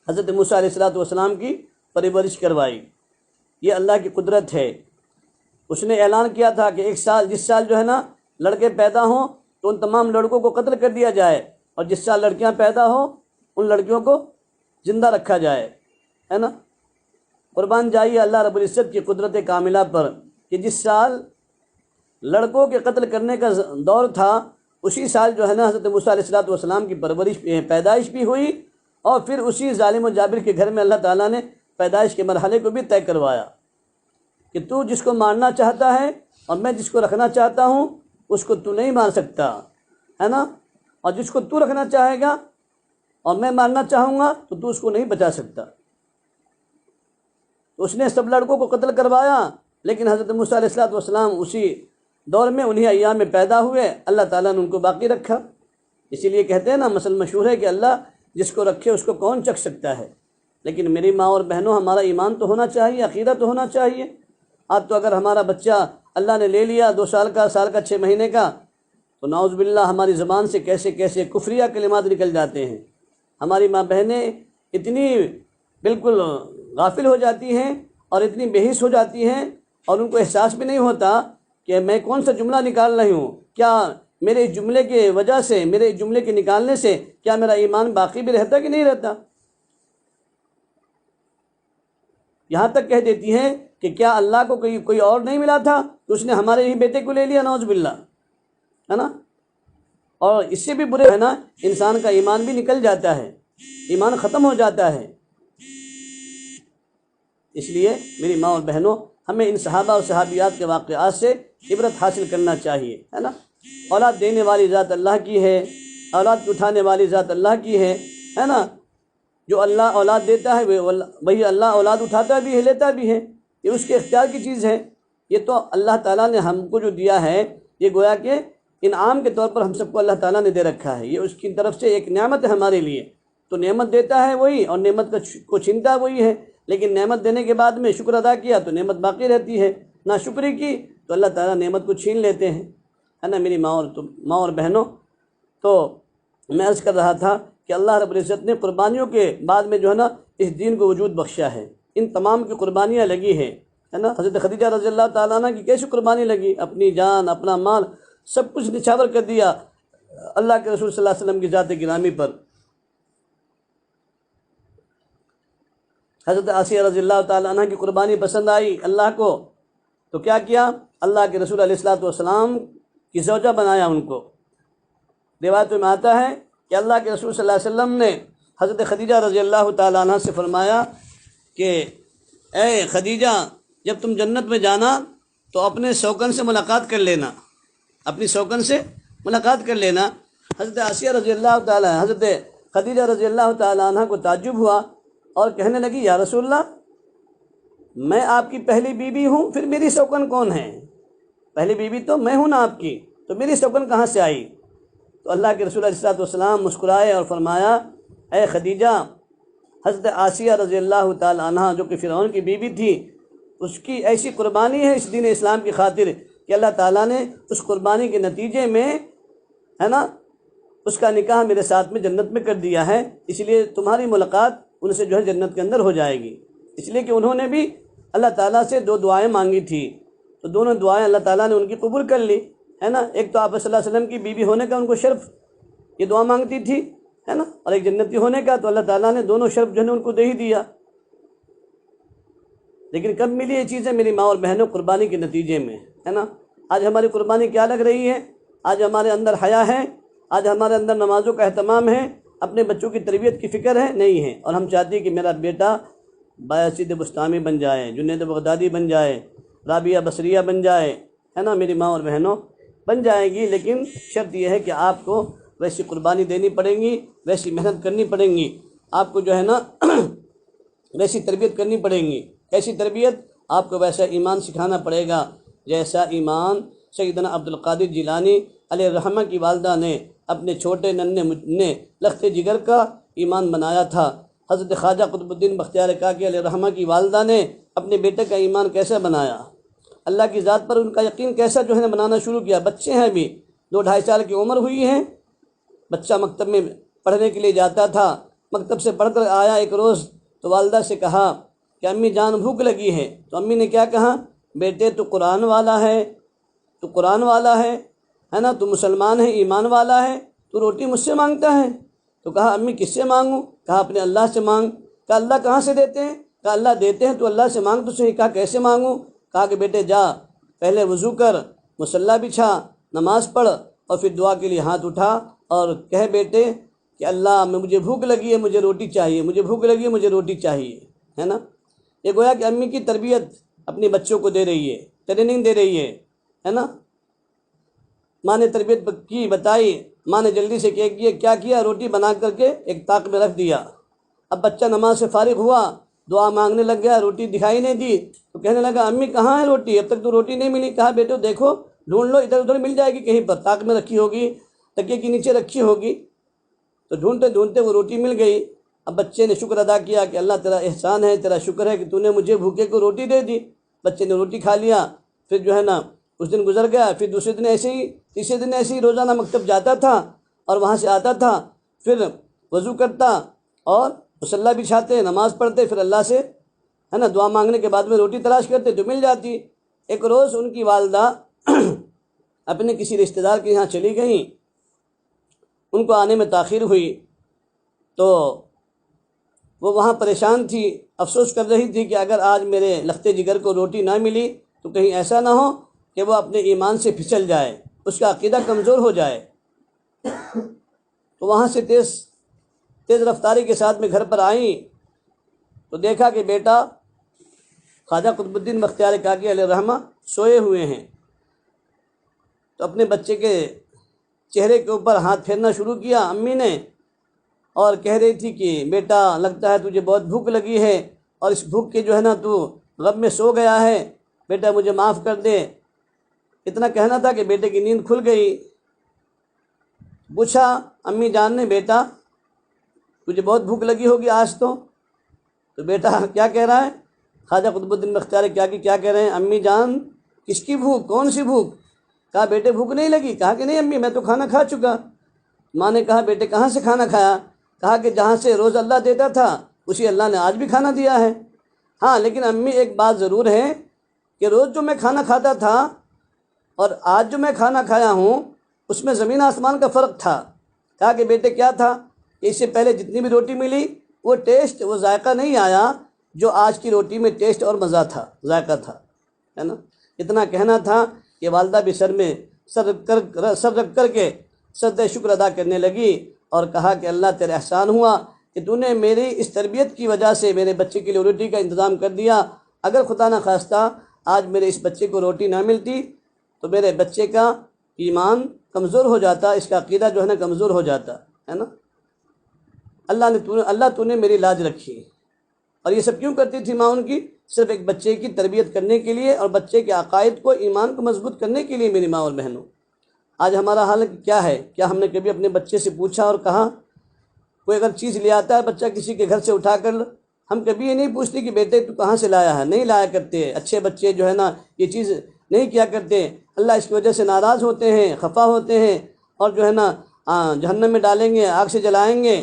حضرت موسیٰ علیہ السلام کی پرورش کروائی۔ یہ اللہ کی قدرت ہے۔ اس نے اعلان کیا تھا کہ جس سال جو ہے نا لڑکے پیدا ہوں تو ان تمام لڑکوں کو قتل کر دیا جائے، اور جس سال لڑکیاں پیدا ہوں ان لڑکیوں کو زندہ رکھا جائے، ہے نا۔ قربان جائیے اللہ رب العزت کی قدرت کاملہ پر کہ جس سال لڑکوں کے قتل کرنے کا دور تھا، اسی سال جو ہے نا حضرت موسیٰ علیہ السلام کی پیدائش بھی ہوئی، اور پھر اسی ظالم و جابر کے گھر میں اللہ تعالیٰ نے پیدائش کے مرحلے کو بھی طے کروایا کہ تو جس کو مارنا چاہتا ہے اور میں جس کو رکھنا چاہتا ہوں اس کو تو نہیں مار سکتا، ہے نا، اور جس کو تو رکھنا چاہے گا اور میں مارنا چاہوں گا تو اس کو نہیں بچا سکتا۔ تو اس نے سب لڑکوں کو قتل کروایا، لیکن حضرت موسیٰ علیہ السلام اسی دور میں انہی ایام میں پیدا ہوئے، اللہ تعالیٰ نے ان کو باقی رکھا۔ اسی لیے کہتے ہیں نا، مثل مشہور ہے کہ اللہ جس کو رکھے اس کو کون چکھ سکتا ہے۔ لیکن میری ماں اور بہنوں، ہمارا ایمان تو ہونا چاہیے، عقیدہ تو ہونا چاہیے۔ آج تو اگر ہمارا بچہ اللہ نے لے لیا 2 سال کا 6 مہینے کا، تو نعوذ باللہ ہماری زبان سے کیسے کیسے کفریہ کلمات نکل جاتے ہیں۔ ہماری ماں بہنیں اتنی بالکل غافل ہو جاتی ہیں اور اتنی بے حس ہو جاتی ہیں، اور ان کو احساس بھی نہیں ہوتا کہ میں کون سا جملہ نکال رہی ہوں، کیا میرے جملے کے وجہ سے، میرے جملے کے نکالنے سے کیا میرا ایمان باقی بھی رہتا کہ نہیں رہتا۔ یہاں تک کہہ دیتی ہیں کہ کیا اللہ کو کوئی اور نہیں ملا تھا کہ اس نے ہمارے ہی بیٹے کو لے لیا، نعوذ باللہ، ہے نا۔ اور اس سے بھی برے ہے نا، انسان کا ایمان بھی نکل جاتا ہے، ایمان ختم ہو جاتا ہے۔ اس لیے میری ماں اور بہنوں، ہمیں ان صحابہ اور صحابیات کے واقعات سے عبرت حاصل کرنا چاہیے، ہے نا۔ اولاد دینے والی ذات اللہ کی ہے، اولاد اٹھانے والی ذات اللہ کی ہے نا۔ جو اللہ اولاد دیتا ہے وہی اللہ اولاد اٹھاتا بھی ہے، لیتا بھی ہے، یہ اس کے اختیار کی چیز ہے۔ یہ تو اللہ تعالیٰ نے ہم کو جو دیا ہے، یہ گویا کہ انعام کے طور پر ہم سب کو اللہ تعالیٰ نے دے رکھا ہے، یہ اس کی طرف سے ایک نعمت ہے ہمارے لیے۔ تو نعمت دیتا ہے وہی، اور نعمت کو چھینتا وہی ہے، لیکن نعمت دینے کے بعد میں شکر ادا کیا تو نعمت باقی رہتی ہے، ناشکری کی تو اللہ تعالیٰ نعمت کو چھین لیتے ہیں، ہے نا میری ماں اور بہنوں۔ تو میں عرض کر رہا تھا کہ اللہ رب العزت نے قربانیوں کے بعد میں جو ہے نا اس دین کو وجود بخشا ہے، ان تمام کی قربانیاں لگی ہیں، ہے نا۔ حضرت خدیجہ رضی اللہ تعالیٰ عنہ کی کیسی قربانی لگی، اپنی جان، اپنا مال، سب کچھ نچھاور کر دیا اللہ کے رسول صلی اللہ علیہ وسلم کی ذات گرامی پر حضرت آسیہ رضی اللہ تعالیٰ عنہ کی قربانی پسند آئی اللہ کو، تو کیا کیا؟ اللہ کے رسول علیہ الصلوۃ والسلام کی زوجہ بنایا ان کو۔ روایتوں میں آتا ہے کہ اللہ کے رسول صلی اللہ علیہ وسلم نے حضرت خدیجہ رضی اللہ تعالیٰ عنہ سے فرمایا کہ اے خدیجہ، جب تم جنت میں جانا تو اپنے شوکن سے ملاقات کر لینا، اپنی شوکن سے ملاقات کر لینا۔ حضرت آسیہ رضی اللہ تعالیٰ حضرت خدیجہ رضی اللہ تعالیٰ عنہ کو تعجب ہوا اور کہنے لگی یا رسول اللہ، میں آپ کی پہلی بیوی ہوں، پھر میری شوکن کون ہے؟ پہلی بیوی تو میں ہوں نا آپ کی، تو میری شوکن کہاں سے آئی؟ تو اللہ کے رسول علیہ الصلوۃ والسلام مسکرائے اور فرمایا اے خدیجہ، حضرت آسیہ رضی اللہ تعالی عنہ جو کہ فرعون کی بیوی تھی، اس کی ایسی قربانی ہے اس دین اسلام کی خاطر کہ اللہ تعالیٰ نے اس قربانی کے نتیجے میں ہے نا اس کا نکاح میرے ساتھ میں جنت میں کر دیا ہے، اس لیے تمہاری ملاقات ان سے جو ہے جنت کے اندر ہو جائے گی۔ اس لیے کہ انہوں نے بھی اللہ تعالیٰ سے دو دعائیں مانگی تھی، تو دونوں دعائیں اللہ تعالیٰ نے ان کی قبول کر لی ہے نا۔ ایک تو آپ صلی اللہ علیہ وسلم کی بیوی ہونے کا ان کو شرف، یہ دعا مانگتی تھی ہے نا، اور ایک جنتی ہونے کا، تو اللہ تعالیٰ نے دونوں شرف جو ہے ان کو دے ہی دیا۔ لیکن کب ملی یہ چیزیں میری ماں اور بہنوں؟ قربانی کے نتیجے میں ہے نا۔ آج ہماری قربانی کیا لگ رہی ہے؟ آج ہمارے اندر حیا ہے، آج ہمارے اندر نمازوں کا اہتمام ہے، اپنے بچوں کی تربیت کی فکر ہے نہیں ہے، اور ہم چاہتے ہیں کہ میرا بیٹا بایزید بستامی بن جائے، جنید بغدادی بن جائے، رابعہ بصریہ بن جائے ہے نا۔ میری ماں اور بہنوں بن جائے گی، لیکن شرط یہ ہے کہ آپ کو ویسی قربانی دینی پڑیں گی، ویسی محنت کرنی پڑیں گی، آپ کو جو ہے نا ویسی تربیت کرنی پڑیں گی۔ ایسی تربیت؟ آپ کو ویسا ایمان سکھانا پڑے گا جیسا ایمان سیدنا عبد القادر جیلانی علیہ الرحمہ کی والدہ نے اپنے چھوٹے ننھے لخت جگر کا ایمان بنایا تھا۔ حضرت خواجہ قطب الدین بختیار کاکی علیہ الرحمہ کی والدہ نے اپنے بیٹے کا ایمان کیسے بنایا، اللہ کی ذات پر ان کا یقین کیسا جو ہے بنانا شروع کیا۔ بچے ہیں ابھی 2-2.5 سال کی عمر ہوئی ہے، بچہ مکتب میں پڑھنے کے لیے جاتا تھا، مکتب سے پڑھ کر آیا ایک روز تو والدہ سے کہا کہ امی جان بھوک لگی ہے، تو امی نے کیا کہا؟ بیٹے تو قرآن والا ہے، تو قرآن والا ہے نا، تو مسلمان ہے، ایمان والا ہے، تو روٹی مجھ سے مانگتا ہے؟ تو کہا امی کس سے مانگوں؟ کہا اپنے اللہ سے مانگ۔ کہا اللہ کہاں سے دیتے ہیں؟ کہا اللہ دیتے ہیں، تو اللہ سے مانگ تو صحیح۔ کہا کیسے مانگوں؟ کہا کہ بیٹے جا، پہلے وضو کر، مصلی بچھا، نماز پڑھ، اور پھر دعا کے لیے ہاتھ اٹھا اور کہہ بیٹے کہ اللہ مجھے بھوک لگی ہے، مجھے روٹی چاہیے، مجھے بھوک لگی ہے، مجھے روٹی چاہیے ہے نا۔ یہ گویا کہ امی کی تربیت اپنے بچوں کو دے رہی ہے، ٹریننگ دے رہی ہے نا۔ ماں نے تربیت کی، بتائی، ماں نے جلدی سے کیا کیا؟ روٹی بنا کر کے ایک طاق میں رکھ دیا۔ اب بچہ نماز سے فارغ ہوا، دعا مانگنے لگ گیا، روٹی دکھائی نہیں دی، تو کہنے لگا امی کہاں ہے روٹی؟ اب تک تو روٹی نہیں ملی۔ کہا بیٹو دیکھو، ڈھونڈ لو، ادھر ادھر مل جائے گی کہیں پر، طاق میں رکھی ہوگی، تکیے کے نیچے رکھی ہوگی۔ تو ڈھونڈتے ڈھونڈتے وہ روٹی مل گئی۔ اب بچے نے شکر ادا کیا کہ اللہ تیرا احسان ہے، تیرا شکر ہے کہ تو نے مجھے بھوکے کو روٹی دے دی۔ بچے نے روٹی کھا لیا، پھر جو ہے نا اس دن گزر گیا، پھر دوسرے دن ایسے ہی، تیسرے دن ایسے ہی روزانہ مکتب جاتا تھا اور وہاں سے آتا تھا، پھر وضو کرتا اور مصلی بچھاتے، نماز پڑھتے، پھر اللہ سے ہے نا دعا مانگنے کے بعد میں روٹی تلاش کرتے تو مل جاتی۔ ایک روز ان کی والدہ اپنے کسی رشتہ دار کے یہاں چلی گئیں، ان کو آنے میں تاخیر ہوئی تو وہ وہاں پریشان تھی، افسوس کر رہی تھی کہ اگر آج میرے لخت جگر کو روٹی نہ ملی تو کہیں ایسا نہ ہو کہ وہ اپنے ایمان سے پھسل جائے، اس کا عقیدہ کمزور ہو جائے۔ تو وہاں سے تیز رفتاری کے ساتھ میں گھر پر آئیں تو دیکھا کہ بیٹا خواجہ قطب الدین بختیار کاکی علیہ الرحمہ سوئے ہوئے ہیں۔ تو اپنے بچے کے چہرے کے اوپر ہاتھ پھیرنا شروع کیا امی نے، اور کہہ رہی تھی کہ بیٹا لگتا ہے تجھے بہت بھوک لگی ہے، اور اس بھوک کے جو ہے نا تو غم میں سو گیا ہے، بیٹا مجھے معاف کر دے۔ اتنا کہنا تھا کہ بیٹے کی نیند کھل گئی۔ پوچھا امی جان نے بیٹا تجھے بہت بھوک لگی ہوگی آج تو بیٹا کیا کہہ رہا ہے؟ خواجہ قطب الدین بختیار کاکی کیا کہہ رہے ہیں؟ امی جان کس کی بھوک؟ کون سی بھوک؟ کہا بیٹے بھوک نہیں لگی؟ کہا کہ نہیں امی میں تو کھانا کھا چکا۔ ماں نے کہا بیٹے کہاں سے کھانا کھایا؟ کہا کہ جہاں سے روز اللہ دیتا تھا اسی اللہ نے آج بھی کھانا دیا ہے۔ ہاں لیکن امی ایک بات ضرور ہے کہ روز جو میں کھانا کھاتا تھا اور آج جو میں کھانا کھایا ہوں اس میں زمین آسمان کا فرق تھا۔ کہا کہ بیٹے کیا تھا کہ اس سے پہلے جتنی بھی روٹی ملی وہ ٹیسٹ، وہ ذائقہ نہیں آیا جو آج کی روٹی میں ٹیسٹ اور مزہ تھا، ذائقہ تھا، ہے نا۔ اتنا کہنا تھا کہ والدہ بھی سر میں سر رکھ کر کے سجدہ شکر ادا کرنے لگی اور کہا کہ اللہ تیرا احسان ہوا کہ تو نے میری اس تربیت کی وجہ سے میرے بچے کے لیے روٹی کا انتظام کر دیا۔ اگر خدا نہ خواستہ آج میرے اس بچے کو روٹی نہ ملتی تو میرے بچے کا ایمان کمزور ہو جاتا، اس کا عقیدہ جو ہے نا کمزور ہو جاتا، ہے نا۔ اللہ تو نے میری لاج رکھی۔ اور یہ سب کیوں کرتی تھی ماں ان کی؟ صرف ایک بچے کی تربیت کرنے کے لیے اور بچے کے عقائد کو، ایمان کو مضبوط کرنے کے لیے میری ماں اور بہنوں۔ آج ہمارا حال کیا ہے؟ کیا ہم نے کبھی اپنے بچے سے پوچھا اور کہا؟ کوئی اگر چیز لے آتا ہے بچہ کسی کے گھر سے اٹھا کر، ہم کبھی یہ نہیں پوچھتے کہ بیٹے تو کہاں سے لایا ہے، نہیں لایا کرتے۔ اچھے بچے جو ہے نا یہ چیز نہیں کیا کرتے، اللہ اس کی وجہ سے ناراض ہوتے ہیں، خفا ہوتے ہیں اور جو ہے نا جہنم میں ڈالیں گے، آگ سے جلائیں گے،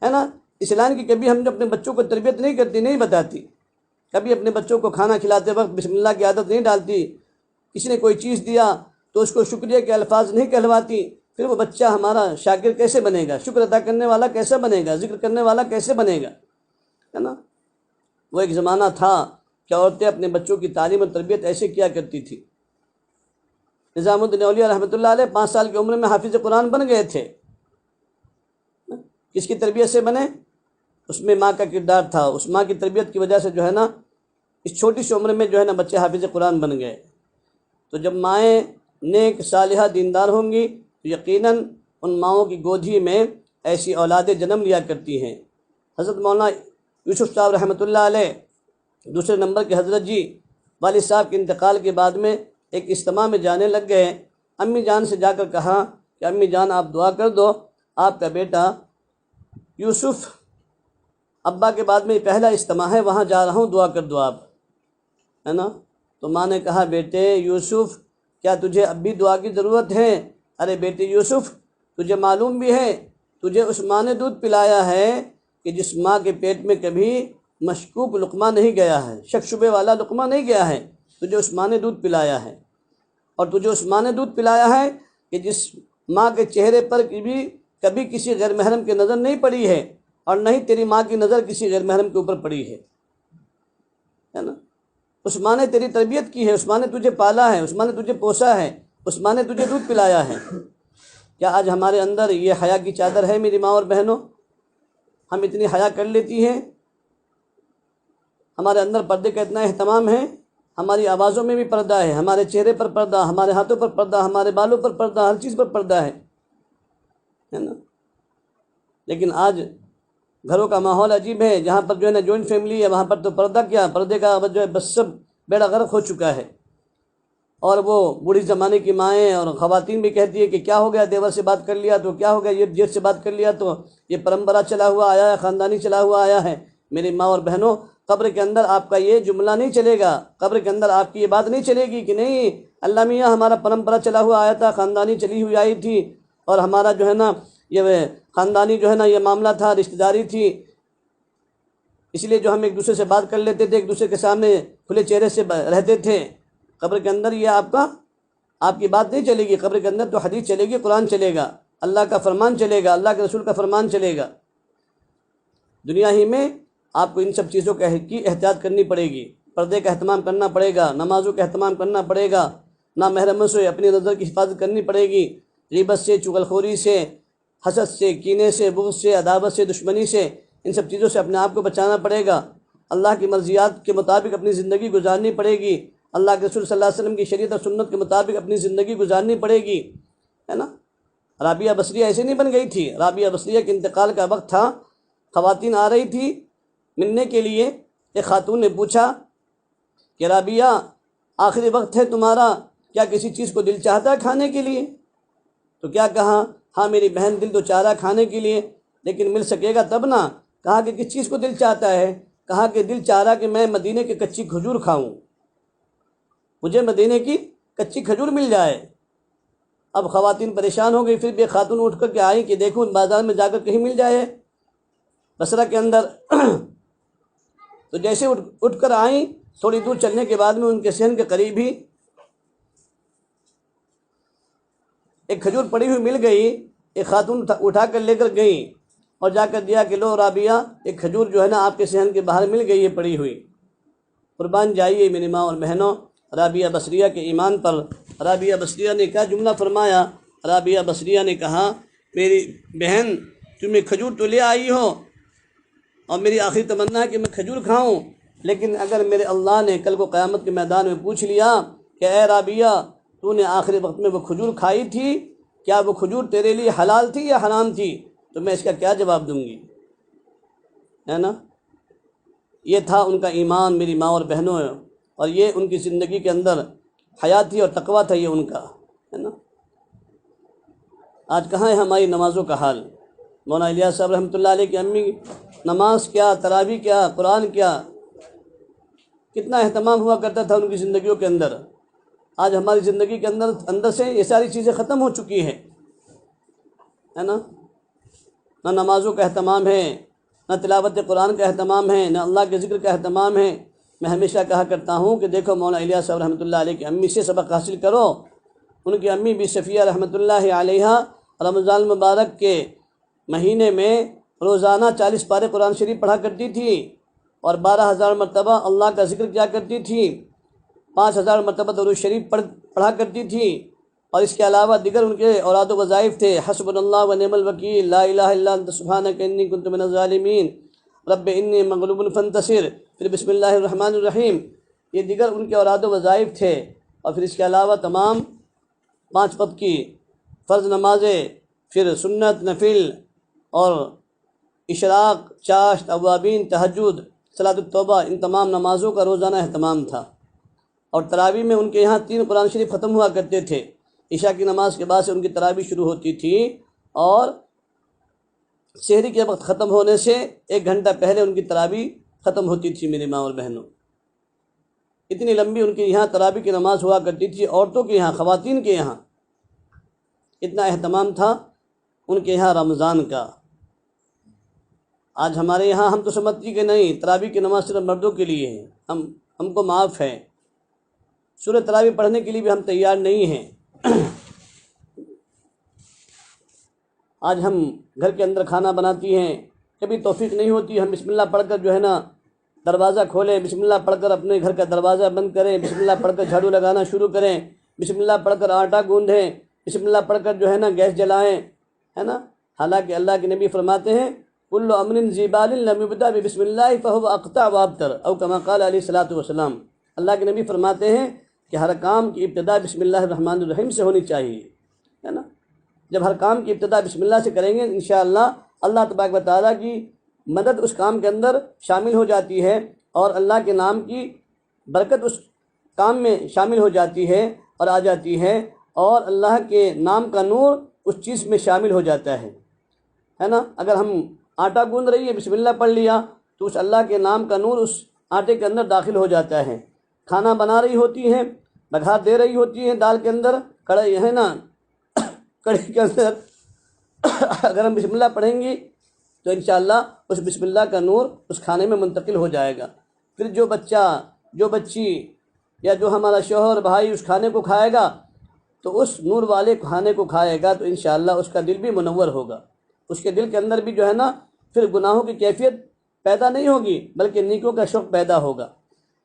ہے نا۔ اس لائن کی کبھی ہم نے اپنے بچوں کو تربیت نہیں کرتی، نہیں بتاتی۔ کبھی اپنے بچوں کو کھانا کھلاتے وقت بسم اللہ کی عادت نہیں ڈالتی۔ کسی نے کوئی چیز دیا تو اس کو شکریہ کے الفاظ نہیں کہلواتی، پھر وہ بچہ ہمارا شاکر کیسے بنے گا، شکر ادا کرنے والا کیسے بنے گا، ذکر کرنے والا کیسے بنے گا، ہے نا۔ وہ ایک زمانہ تھا کہ عورتیں اپنے بچوں کی تعلیم اور تربیت ایسے کیا کرتی تھی۔ نظام الدین اولیاء رحمۃ اللہ علیہ 5 سال کی عمر میں حافظ قرآن بن گئے تھے۔ کس کی تربیت سے بنے؟ اس میں ماں کا کردار تھا، اس ماں کی تربیت کی وجہ سے جو ہے نا اس چھوٹی سی عمر میں جو ہے نا بچے حافظ قرآن بن گئے۔ تو جب مائیں نیک صالحہ دیندار ہوں گی تو یقیناً ان ماؤں کی گودھی میں ایسی اولادیں جنم لیا کرتی ہیں۔ حضرت مولانا یوسف صاحب رحمۃ اللہ علیہ دوسرے نمبر کے حضرت جی والد صاحب کے انتقال کے بعد میں ایک اجتماع میں جانے لگ گئے۔ امی جان سے جا کر کہا کہ امی جان آپ دعا کر دو، آپ کا بیٹا یوسف، ابا کے بعد میں پہلا اجتماع ہے وہاں جا رہا ہوں، دعا کر دو آپ، ہے نا۔ تو ماں نے کہا بیٹے یوسف کیا تجھے اب بھی دعا کی ضرورت ہے؟ ارے بیٹے یوسف تجھے معلوم بھی ہے تجھے اس ماں نے دودھ پلایا ہے کہ جس ماں کے پیٹ میں کبھی مشکوک لقمہ نہیں گیا ہے، شک شبے والا لقمہ نہیں گیا ہے، تجھے اس ماں نے دودھ پلایا ہے۔ اور تجھے اس ماں نے دودھ پلایا ہے کہ جس ماں کے چہرے پر کبھی کسی غیر محرم کی نظر نہیں پڑی ہے اور نہ ہی تیری ماں کی نظر کسی غیر محرم کے اوپر پڑی ہے نا۔ اس ماں نے تیری تربیت کی ہے، اس ماں نے تجھے پالا ہے، اس ماں نے تجھے پوسا ہے، اس ماں نے تجھے دودھ پلایا ہے۔ کیا آج ہمارے اندر یہ حیا کی چادر ہے میری ماں اور بہنوں؟ ہم اتنی حیا کر لیتی ہیں، ہمارے اندر پردے کا اتنا اہتمام ہے، ہماری آوازوں میں بھی پردہ ہے، ہمارے چہرے پر پردہ، ہمارے ہاتھوں پر پردہ، ہمارے بالوں پر پردہ، ہر چیز پر پردہ ہے نا۔ لیکن آج گھروں کا ماحول عجیب ہے، جہاں پر جو ہے نا جوائنٹ فیملی ہے وہاں پر تو پردہ کیا، پردے کا جو ہے بس سب بیڑا غرق ہو چکا ہے۔ اور وہ بوڑھی زمانے کی مائیں اور خواتین بھی کہتی ہے کہ کیا ہو گیا، دیور سے بات کر لیا تو کیا ہو گیا، یہ جیٹ سے بات کر لیا تو یہ پرمپرا چلا ہوا آیا ہے، خاندانی چلا ہوا آیا ہے۔ میری ماں اور بہنوں، قبر کے اندر آپ کا یہ جملہ نہیں چلے گا، قبر کے اندر آپ کی یہ بات نہیں چلے گی کہ نہیں اللہ میاں ہمارا پرمپرا چلا ہوا آیا تھا، خاندانی چلی ہوئی آئی تھی اور ہمارا جو ہے نا یہ خاندانی جو ہے نا یہ معاملہ تھا، رشتہ داری تھی، اس لیے جو ہم ایک دوسرے سے بات کر لیتے تھے، ایک دوسرے کے سامنے کھلے چہرے سے رہتے تھے۔ قبر کے اندر یہ آپ کی بات نہیں چلے گی، قبر کے اندر تو حدیث چلے گی، قرآن چلے گا، اللہ کا فرمان چلے گا، اللہ کے رسول کا فرمان چلے گا۔ دنیا ہی میں آپ کو ان سب چیزوں کی احتیاط کرنی پڑے گی، پردے کا اہتمام کرنا پڑے گا، نمازوں کا اہتمام کرنا پڑے گا، نامحرموں سے اپنی نظر کی حفاظت کرنی پڑے گی، غیبت سے، چغلخوری سے، حسد سے، کینے سے، بغض سے، عداوت سے، دشمنی سے، ان سب چیزوں سے اپنے آپ کو بچانا پڑے گا۔ اللہ کی مرضیات کے مطابق اپنی زندگی گزارنی پڑے گی، اللہ کے رسول صلی اللہ علیہ وسلم کی شریعت اور سنت کے مطابق اپنی زندگی گزارنی پڑے گی، ہے نا۔ رابعہ بصریہ ایسے نہیں بن گئی تھی، رابعہ بصریہ کے انتقال کا وقت تھا، خواتین آ رہی تھی ملنے کے لیے۔ ایک خاتون نے پوچھا کہ رابعہ آخری وقت ہے تمہارا، کیا کسی چیز کو دل چاہتا ہے کھانے کے لیے؟ تو کیا کہا؟ ہاں میری بہن دل تو چاہ رہا کھانے کے لیے، لیکن مل سکے گا تب نا۔ کہا کہ کس چیز کو دل چاہتا ہے؟ کہا کہ دل چاہ رہا کہ میں مدینے کی کچی کھجور کھاؤں، مجھے مدینے کی کچی کھجور مل جائے۔ اب خواتین پریشان ہو گئی، پھر بھی ایک خاتون اٹھ کر کے آئی کہ دیکھوں بازار میں جا کر کہیں مل جائے بصرہ کے اندر۔ تو جیسے اٹھ کر آئیں، تھوڑی دور چلنے کے بعد میں ان کے صحن کے قریب ہی ایک کھجور پڑی ہوئی مل گئی، ایک خاتون اٹھا کر لے کر گئی اور جا کر دیا کہ لو رابعہ، ایک کھجور جو ہے نا آپ کے صحن کے باہر مل گئی ہے پڑی ہوئی۔ قربان جائیے میری ماں اور بہنوں، رابعہ بصریہ کے ایمان پر رابعہ بصریہ نے کیا جملہ فرمایا؟ رابعہ بصریہ نے کہا میری بہن تمہیں کھجور تو لے آئی ہو اور میری آخری تمنا ہے کہ میں کھجور کھاؤں، لیکن اگر میرے اللہ نے کل کو قیامت کے میدان میں پوچھ لیا کہ اے رابعہ تو نے آخری وقت میں وہ کھجور کھائی تھی، کیا وہ کھجور تیرے لیے حلال تھی یا حرام تھی، تو میں اس کا کیا جواب دوں گی؟ ہے نا؟ یہ تھا ان کا ایمان میری ماں اور بہنوں، اور یہ ان کی زندگی کے اندر حیا تھی اور تقویٰ تھا یہ ان کا، ہے نا؟ آج کہاں ہے ہماری نمازوں کا حال؟ مولانا الیاس صاحب رحمۃ اللہ علیہ کی امی نماز کیا، تراویح کیا، قرآن کیا، کتنا اہتمام ہوا کرتا تھا ان کی زندگیوں کے اندر۔ آج ہماری زندگی کے اندر سے یہ ساری چیزیں ختم ہو چکی ہیں، ہے نا؟ نہ نمازوں کا اہتمام ہے، نہ تلاوت قرآن کا اہتمام ہے، نہ اللہ کے ذکر کا اہتمام ہے۔ میں ہمیشہ کہا کرتا ہوں کہ دیکھو مولانا الیاس صاحب رحمۃ اللہ علیہ کی امی سے سبق حاصل کرو۔ ان کی امی بھی صفیہ رحمۃ اللہ علیہ رمضان المبارک کے مہینے میں روزانہ 40 پارے قرآن شریف پڑھا کرتی تھی اور 12,000 مرتبہ اللہ کا ذکر کیا کرتی تھی، 5,000 مرتبہ درود شریف پڑھا کرتی تھی، اور اس کے علاوہ دیگر ان کے اوراد و وظائف تھے، حسبنا اللہ و نعم الوکیل، لا الہ الا انت سبحانک انی کنت من الظالمین، رب انی مغلوب فانتصر، پھر بسم اللہ الرحمن الرحیم۔ یہ دیگر ان کے اوراد و وظائف تھے، اور پھر اس کے علاوہ تمام 5 وقت کی فرض نمازیں، پھر سنت، نفل اور اشراق، چاشت، اوابین، تہجد، صلاۃ التوبہ، ان تمام نمازوں کا روزانہ اہتمام تھا۔ اور تراویح میں ان کے یہاں 3 قرآن شریف ختم ہوا کرتے تھے۔ عشاء کی نماز کے بعد سے ان کی تراویح شروع ہوتی تھی اور سحری کے وقت ختم ہونے سے 1 گھنٹہ پہلے ان کی تراویح ختم ہوتی تھی میری ماں اور بہنوں۔ اتنی لمبی ان کے یہاں تراویح کی نماز ہوا کرتی تھی، عورتوں کے یہاں، خواتین کے یہاں اتنا اہتمام تھا ان کے یہاں رمضان کا۔ آج ہمارے یہاں ہم تو سمجھتی کہ نہیں، تراویح کی نماز صرف مردوں کے لیے ہے، ہم کو معاف ہے، سورہ تراویح پڑھنے کے لیے بھی ہم تیار نہیں ہیں۔ آج ہم گھر کے اندر کھانا بناتی ہیں، کبھی توفیق نہیں ہوتی، ہم بسم اللہ پڑھ کر جو ہے نا دروازہ کھولیں، بسم اللہ پڑھ کر اپنے گھر کا دروازہ بند کریں، بسم اللہ پڑھ کر جھاڑو لگانا شروع کریں، بسم اللہ پڑھ کر آٹا گوندھیں، بسم اللہ پڑھ کر جو ہے نا گیس جلائیں، ہے نا؟ حالانکہ اللہ کے نبی فرماتے ہیں کل امر ذی بال لم یبدأ بسم اللہ فهو اقطع وابتر، او کما قال علیہ الصلوۃ والسلام۔ اللہ کے نبی فرماتے ہیں کہ ہر کام کی ابتدا بسم اللہ الرحمن الرحیم سے ہونی چاہیے، ہے نا؟ جب ہر کام کی ابتدا بسم اللہ سے کریں گے انشاءاللہ اللہ تبارک و تعالیٰ کی مدد اس کام کے اندر شامل ہو جاتی ہے، اور اللہ کے نام کی برکت اس کام میں شامل ہو جاتی ہے اور آ جاتی ہے، اور اللہ کے نام کا نور اس چیز میں شامل ہو جاتا ہے نا؟ اگر ہم آٹا گوندھ رہی ہے، بسم اللہ پڑھ لیا تو اس اللہ کے نام کا نور اس آٹے کے اندر داخل ہو جاتا ہے۔ کھانا بنا رہی ہوتی ہیں، بگھار دے رہی ہوتی ہیں دال کے اندر، کڑھائی ہے نا، کڑھی کے اندر اگر ہم بسم اللہ پڑھیں گی تو انشاءاللہ اس بسم اللہ کا نور اس کھانے میں منتقل ہو جائے گا۔ پھر جو بچہ، جو بچی یا جو ہمارا شوہر بھائی اس کھانے کو کھائے گا تو اس نور والے کھانے کو کھائے گا تو انشاءاللہ اس کا دل بھی منور ہوگا، اس کے دل کے اندر بھی جو ہے نا پھر گناہوں کی کیفیت پیدا نہیں ہوگی بلکہ نیکیوں کا شوق پیدا ہوگا۔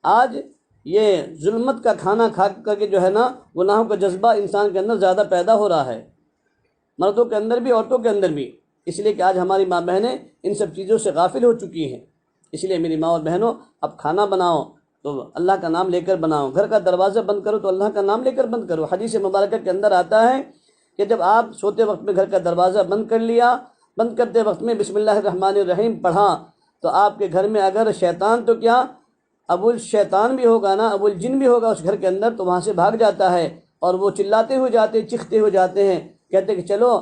آج یہ ظلمت کا کھانا کھا کر کے جو ہے نا گناہوں کا جذبہ انسان کے اندر زیادہ پیدا ہو رہا ہے، مردوں کے اندر بھی عورتوں کے اندر بھی، اس لیے کہ آج ہماری ماں بہنیں ان سب چیزوں سے غافل ہو چکی ہیں۔ اس لیے میری ماں اور بہنوں، اب کھانا بناؤ تو اللہ کا نام لے کر بناؤ، گھر کا دروازہ بند کرو تو اللہ کا نام لے کر بند کرو۔ حدیث مبارکہ کے اندر آتا ہے کہ جب آپ سوتے وقت میں گھر کا دروازہ بند کر لیا، بند کرتے وقت میں بسم اللہ الرحمن الرحیم پڑھا تو آپ کے گھر میں اگر شیطان تو کیا ابو الشیطان بھی ہوگا نا، ابو الجن بھی ہوگا اس گھر کے اندر، تو وہاں سے بھاگ جاتا ہے اور وہ چلاتے ہوئے جاتے، چیختے ہوئے جاتے ہیں، کہتے کہ چلو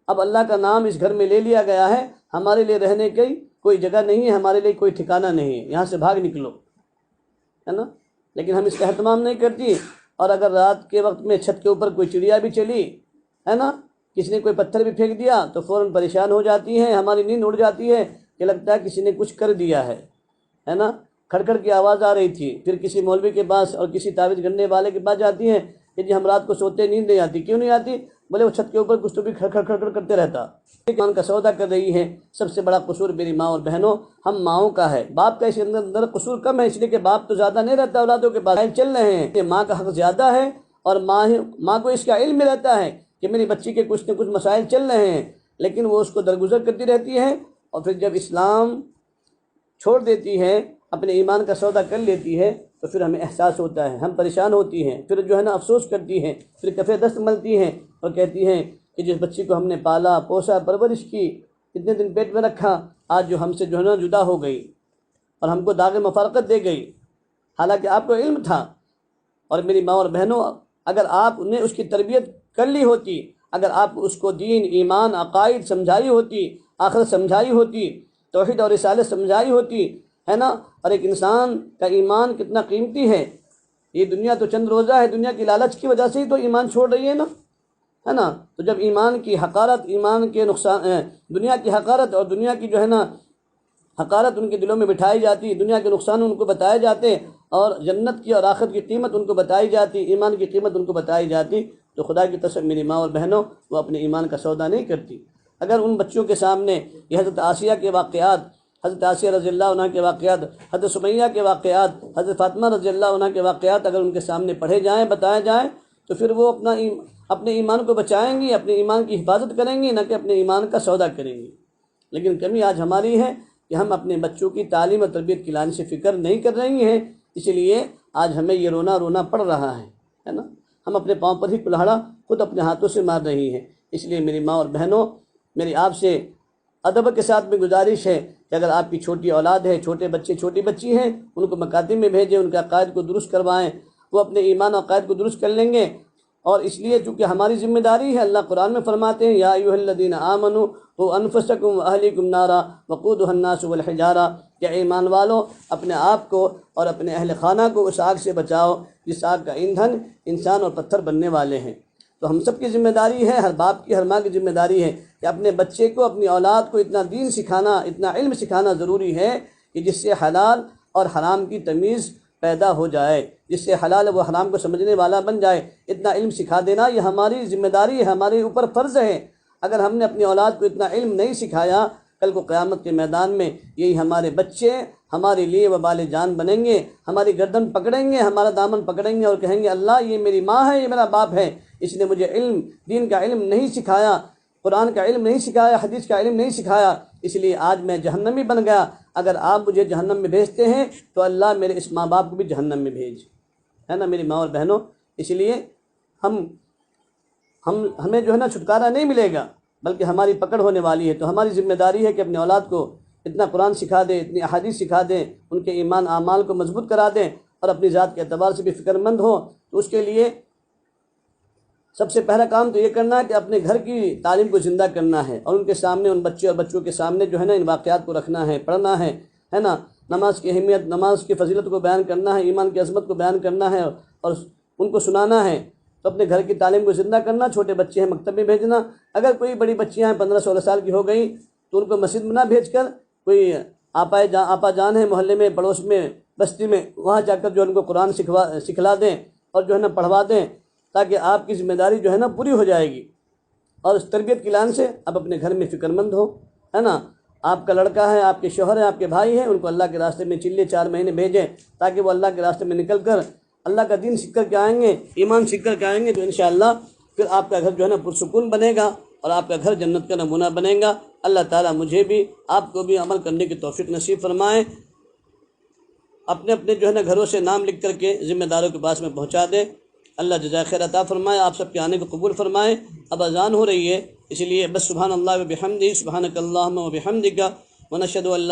اب اللہ کا نام اس گھر میں لے لیا گیا ہے، ہمارے لیے رہنے کی کوئی جگہ نہیں ہے، ہمارے لیے کوئی ٹھکانہ نہیں ہے، یہاں سے بھاگ نکلو، ہے نا؟ لیکن ہم اس کا اہتمام نہیں کرتی، اور اگر رات کے وقت میں چھت کے اوپر کوئی چڑیا بھی چلی، ہے نا، کسی نے کوئی پتھر بھی پھینک دیا تو فوراً پریشان ہو جاتی ہیں، ہماری نیند اڑ جاتی ہے کہ لگتا ہے کسی نے کچھ کر دیا ہے نا؟ کھڑکھڑ کی آواز آ رہی تھی، پھر کسی مولوی کے پاس اور کسی تعویذ گننے والے کے پاس جاتی ہیں کہ جی ہم رات کو سوتے نیند نہیں آتی، کیوں نہیں آتی؟ بولے وہ چھت کے اوپر کچھ تو بھی کھڑ کھڑ کھڑ کھڑ کرتے رہتا، ایمان کا سودا کر رہی ہے۔ سب سے بڑا قصور میری ماں اور بہنوں ہم ماؤں کا ہے، باپ کا اس کے اندر قصور کم ہے، اس لیے کہ باپ تو زیادہ نہیں رہتا اولادوں کے پاس، چل رہے ہیں، ماں کا حق زیادہ ہے، اور ماں کو اس کا علم میں رہتا ہے کہ میری بچی کے کچھ نہ کچھ مسائل چل رہے ہیں، لیکن وہ اس کو درگزر کرتی رہتی ہے، اور پھر جب اسلام چھوڑ دیتی ہے، اپنے ایمان کا سودا کر لیتی ہے، تو پھر ہمیں احساس ہوتا ہے، ہم پریشان ہوتی ہیں، پھر جو ہے نا افسوس کرتی ہیں، پھر کفے دست ملتی ہیں اور کہتی ہیں کہ جس بچی کو ہم نے پالا پوسا پرورش کی، اتنے دن پیٹ میں رکھا، آج جو ہم سے جو ہے نا جدا ہو گئی اور ہم کو داغ مفارقت دے گئی، حالانکہ آپ کو علم تھا۔ اور میری ماں اور بہنوں، اگر آپ نے اس کی تربیت کر لی ہوتی، اگر آپ اس کو دین ایمان عقائد سمجھائی ہوتی، آخرت سمجھائی ہوتی، توحید اور رسالت سمجھائی ہوتی، ہے نا، اور ایک انسان کا ایمان کتنا قیمتی ہے، یہ دنیا تو چند روزہ ہے، دنیا کی لالچ کی وجہ سے ہی تو ایمان چھوڑ رہی ہے نا، ہے نا۔ تو جب ایمان کی حقارت، ایمان کے نقصان، دنیا کی حقارت اور دنیا کی جو ہے نا حقارت ان کے دلوں میں بٹھائی جاتی، دنیا کے نقصان ان کو بتائے جاتے، اور جنت کی اور آخرت کی قیمت ان کو بتائی جاتی، ایمان کی قیمت ان کو بتائی جاتی، تو خدا کی قسم میری ماں اور بہنوں وہ اپنے ایمان کا سودا نہیں کرتی۔ اگر ان بچوں کے سامنے یہ حضرت آسیہ کے واقعات، حضرت آسیہ رضی اللہ عنہ کے واقعات، حضرت سمیہ کے واقعات، حضرت فاطمہ رضی اللہ عنہ کے واقعات اگر ان کے سامنے پڑھے جائیں، بتائے جائیں، تو پھر وہ اپنے ایمان کو بچائیں گی، اپنے ایمان کی حفاظت کریں گی، نہ کہ اپنے ایمان کا سودا کریں گی۔ لیکن کمی آج ہماری ہے کہ ہم اپنے بچوں کی تعلیم اور تربیت کی لائن سے فکر نہیں کر رہی ہیں، اس لیے آج ہمیں یہ رونا پڑ رہا ہے نا، ہم اپنے پاؤں پر ہی کلہاڑا خود اپنے ہاتھوں سے مار رہی ہیں۔ اس لیے میری ماں اور بہنوں، میری آپ سے ادب کے ساتھ میں گزارش ہے کہ اگر آپ کی چھوٹی اولاد ہے، چھوٹے بچے چھوٹی بچی ہیں، ان کو مکاتب میں بھیجیں، ان کے عقائد کو درست کروائیں، وہ اپنے ایمان اور عقائد کو درست کر لیں گے۔ اور اس لیے چونکہ ہماری ذمہ داری ہے، اللہ قرآن میں فرماتے ہیں یا ایھا الذین آمنوا قوا انفسکم واہلیکم نارا وقودھا الناس والحجارہ، کہ ایمان والو اپنے آپ کو اور اپنے اہل خانہ کو اس آگ سے بچاؤ جس آگ کا ایندھن انسان اور پتھر بننے والے ہیں۔ تو ہم سب کی ذمہ داری ہے، ہر باپ کی ہر ماں کی ذمہ داری ہے کہ اپنے بچے کو، اپنی اولاد کو اتنا دین سکھانا، اتنا علم سکھانا ضروری ہے کہ جس سے حلال اور حرام کی تمیز پیدا ہو جائے، جس سے حلال و حرام کو سمجھنے والا بن جائے۔ اتنا علم سکھا دینا یہ ہماری ذمہ داری ہے، ہمارے اوپر فرض ہے۔ اگر ہم نے اپنی اولاد کو اتنا علم نہیں سکھایا، کل کو قیامت کے میدان میں یہی ہمارے بچے ہمارے لیے وبال جان بنیں گے، ہماری گردن پکڑیں گے، ہمارا دامن پکڑیں گے اور کہیں گے اللہ یہ میری ماں ہے، یہ میرا باپ ہے، اس نے مجھے علم، دین کا علم نہیں سکھایا، قرآن کا علم نہیں سکھایا، حدیث کا علم نہیں سکھایا، اس لیے آج میں جہنمی بن گیا۔ اگر آپ مجھے جہنم میں بھیجتے ہیں تو اللہ میرے اس ماں باپ کو بھی جہنم میں بھیج، ہے نا میری ماں اور بہنوں۔ اس لیے ہمیں جو ہے نا چھٹکارا نہیں ملے گا، بلکہ ہماری پکڑ ہونے والی ہے۔ تو ہماری ذمہ داری ہے کہ اپنے اولاد کو اتنا قرآن سکھا دیں، اتنی احادیث سکھا دیں، ان کے ایمان اعمال کو مضبوط کرا دیں، اور اپنی ذات کے اعتبار سے بھی فکر مند ہوں۔ تو اس کے لیے سب سے پہلا کام تو یہ کرنا ہے کہ اپنے گھر کی تعلیم کو زندہ کرنا ہے، اور ان کے سامنے، ان بچے اور بچوں کے سامنے جو ہے نا ان واقعات کو رکھنا ہے، پڑھنا ہے نا، نماز کی اہمیت، نماز کی فضیلت کو بیان کرنا ہے، ایمان کی عظمت کو بیان کرنا ہے اور ان کو سنانا ہے۔ تو اپنے گھر کی تعلیم کو زندہ کرنا، چھوٹے بچے ہیں مکتب میں بھیجنا، اگر کوئی بڑی بچیاں ہیں 15-16 سال کی ہو گئیں تو ان کو مسجد میں نہ بھیج کر کوئی آپا جان ہے محلے میں، پڑوس میں، بستی میں، وہاں جا کر جو ان کو قرآن سکھلا دیں اور جو ہے نا پڑھوا دیں، تاکہ آپ کی ذمہ داری جو ہے نا پوری ہو جائے گی۔ اور اس تربیت کی لائن سے اب اپنے گھر میں فکر مند ہو، ہے نا، آپ کا لڑکا ہے، آپ کے شوہر ہیں، آپ کے بھائی ہیں، ان کو اللہ کے راستے میں چلے 4 مہینے بھیجیں، تاکہ وہ اللہ کے راستے میں نکل کر اللہ کا دین سیکھ کر کے آئیں گے، ایمان سیکھ کر کے آئیں گے، تو انشاءاللہ پھر آپ کا گھر جو ہے نا پرسکون بنے گا اور آپ کا گھر جنت کا نمونہ بنے گا۔ اللہ تعالیٰ مجھے بھی آپ کو بھی عمل کرنے کی توفیق نصیب فرمائے، اپنے اپنے جو ہے نا گھروں سے نام لکھ کر کے ذمہ داروں کے پاس میں پہنچا دے۔ اللہ جزائے خیر عطا فرمائے، آپ سب کے آنے کو قبول فرمائے۔ اب اذان ہو رہی ہے، اس لیے بس سبحان اللہ و بحمدہ، سبحانک اللہم و بحمدک، ونشہد ان لا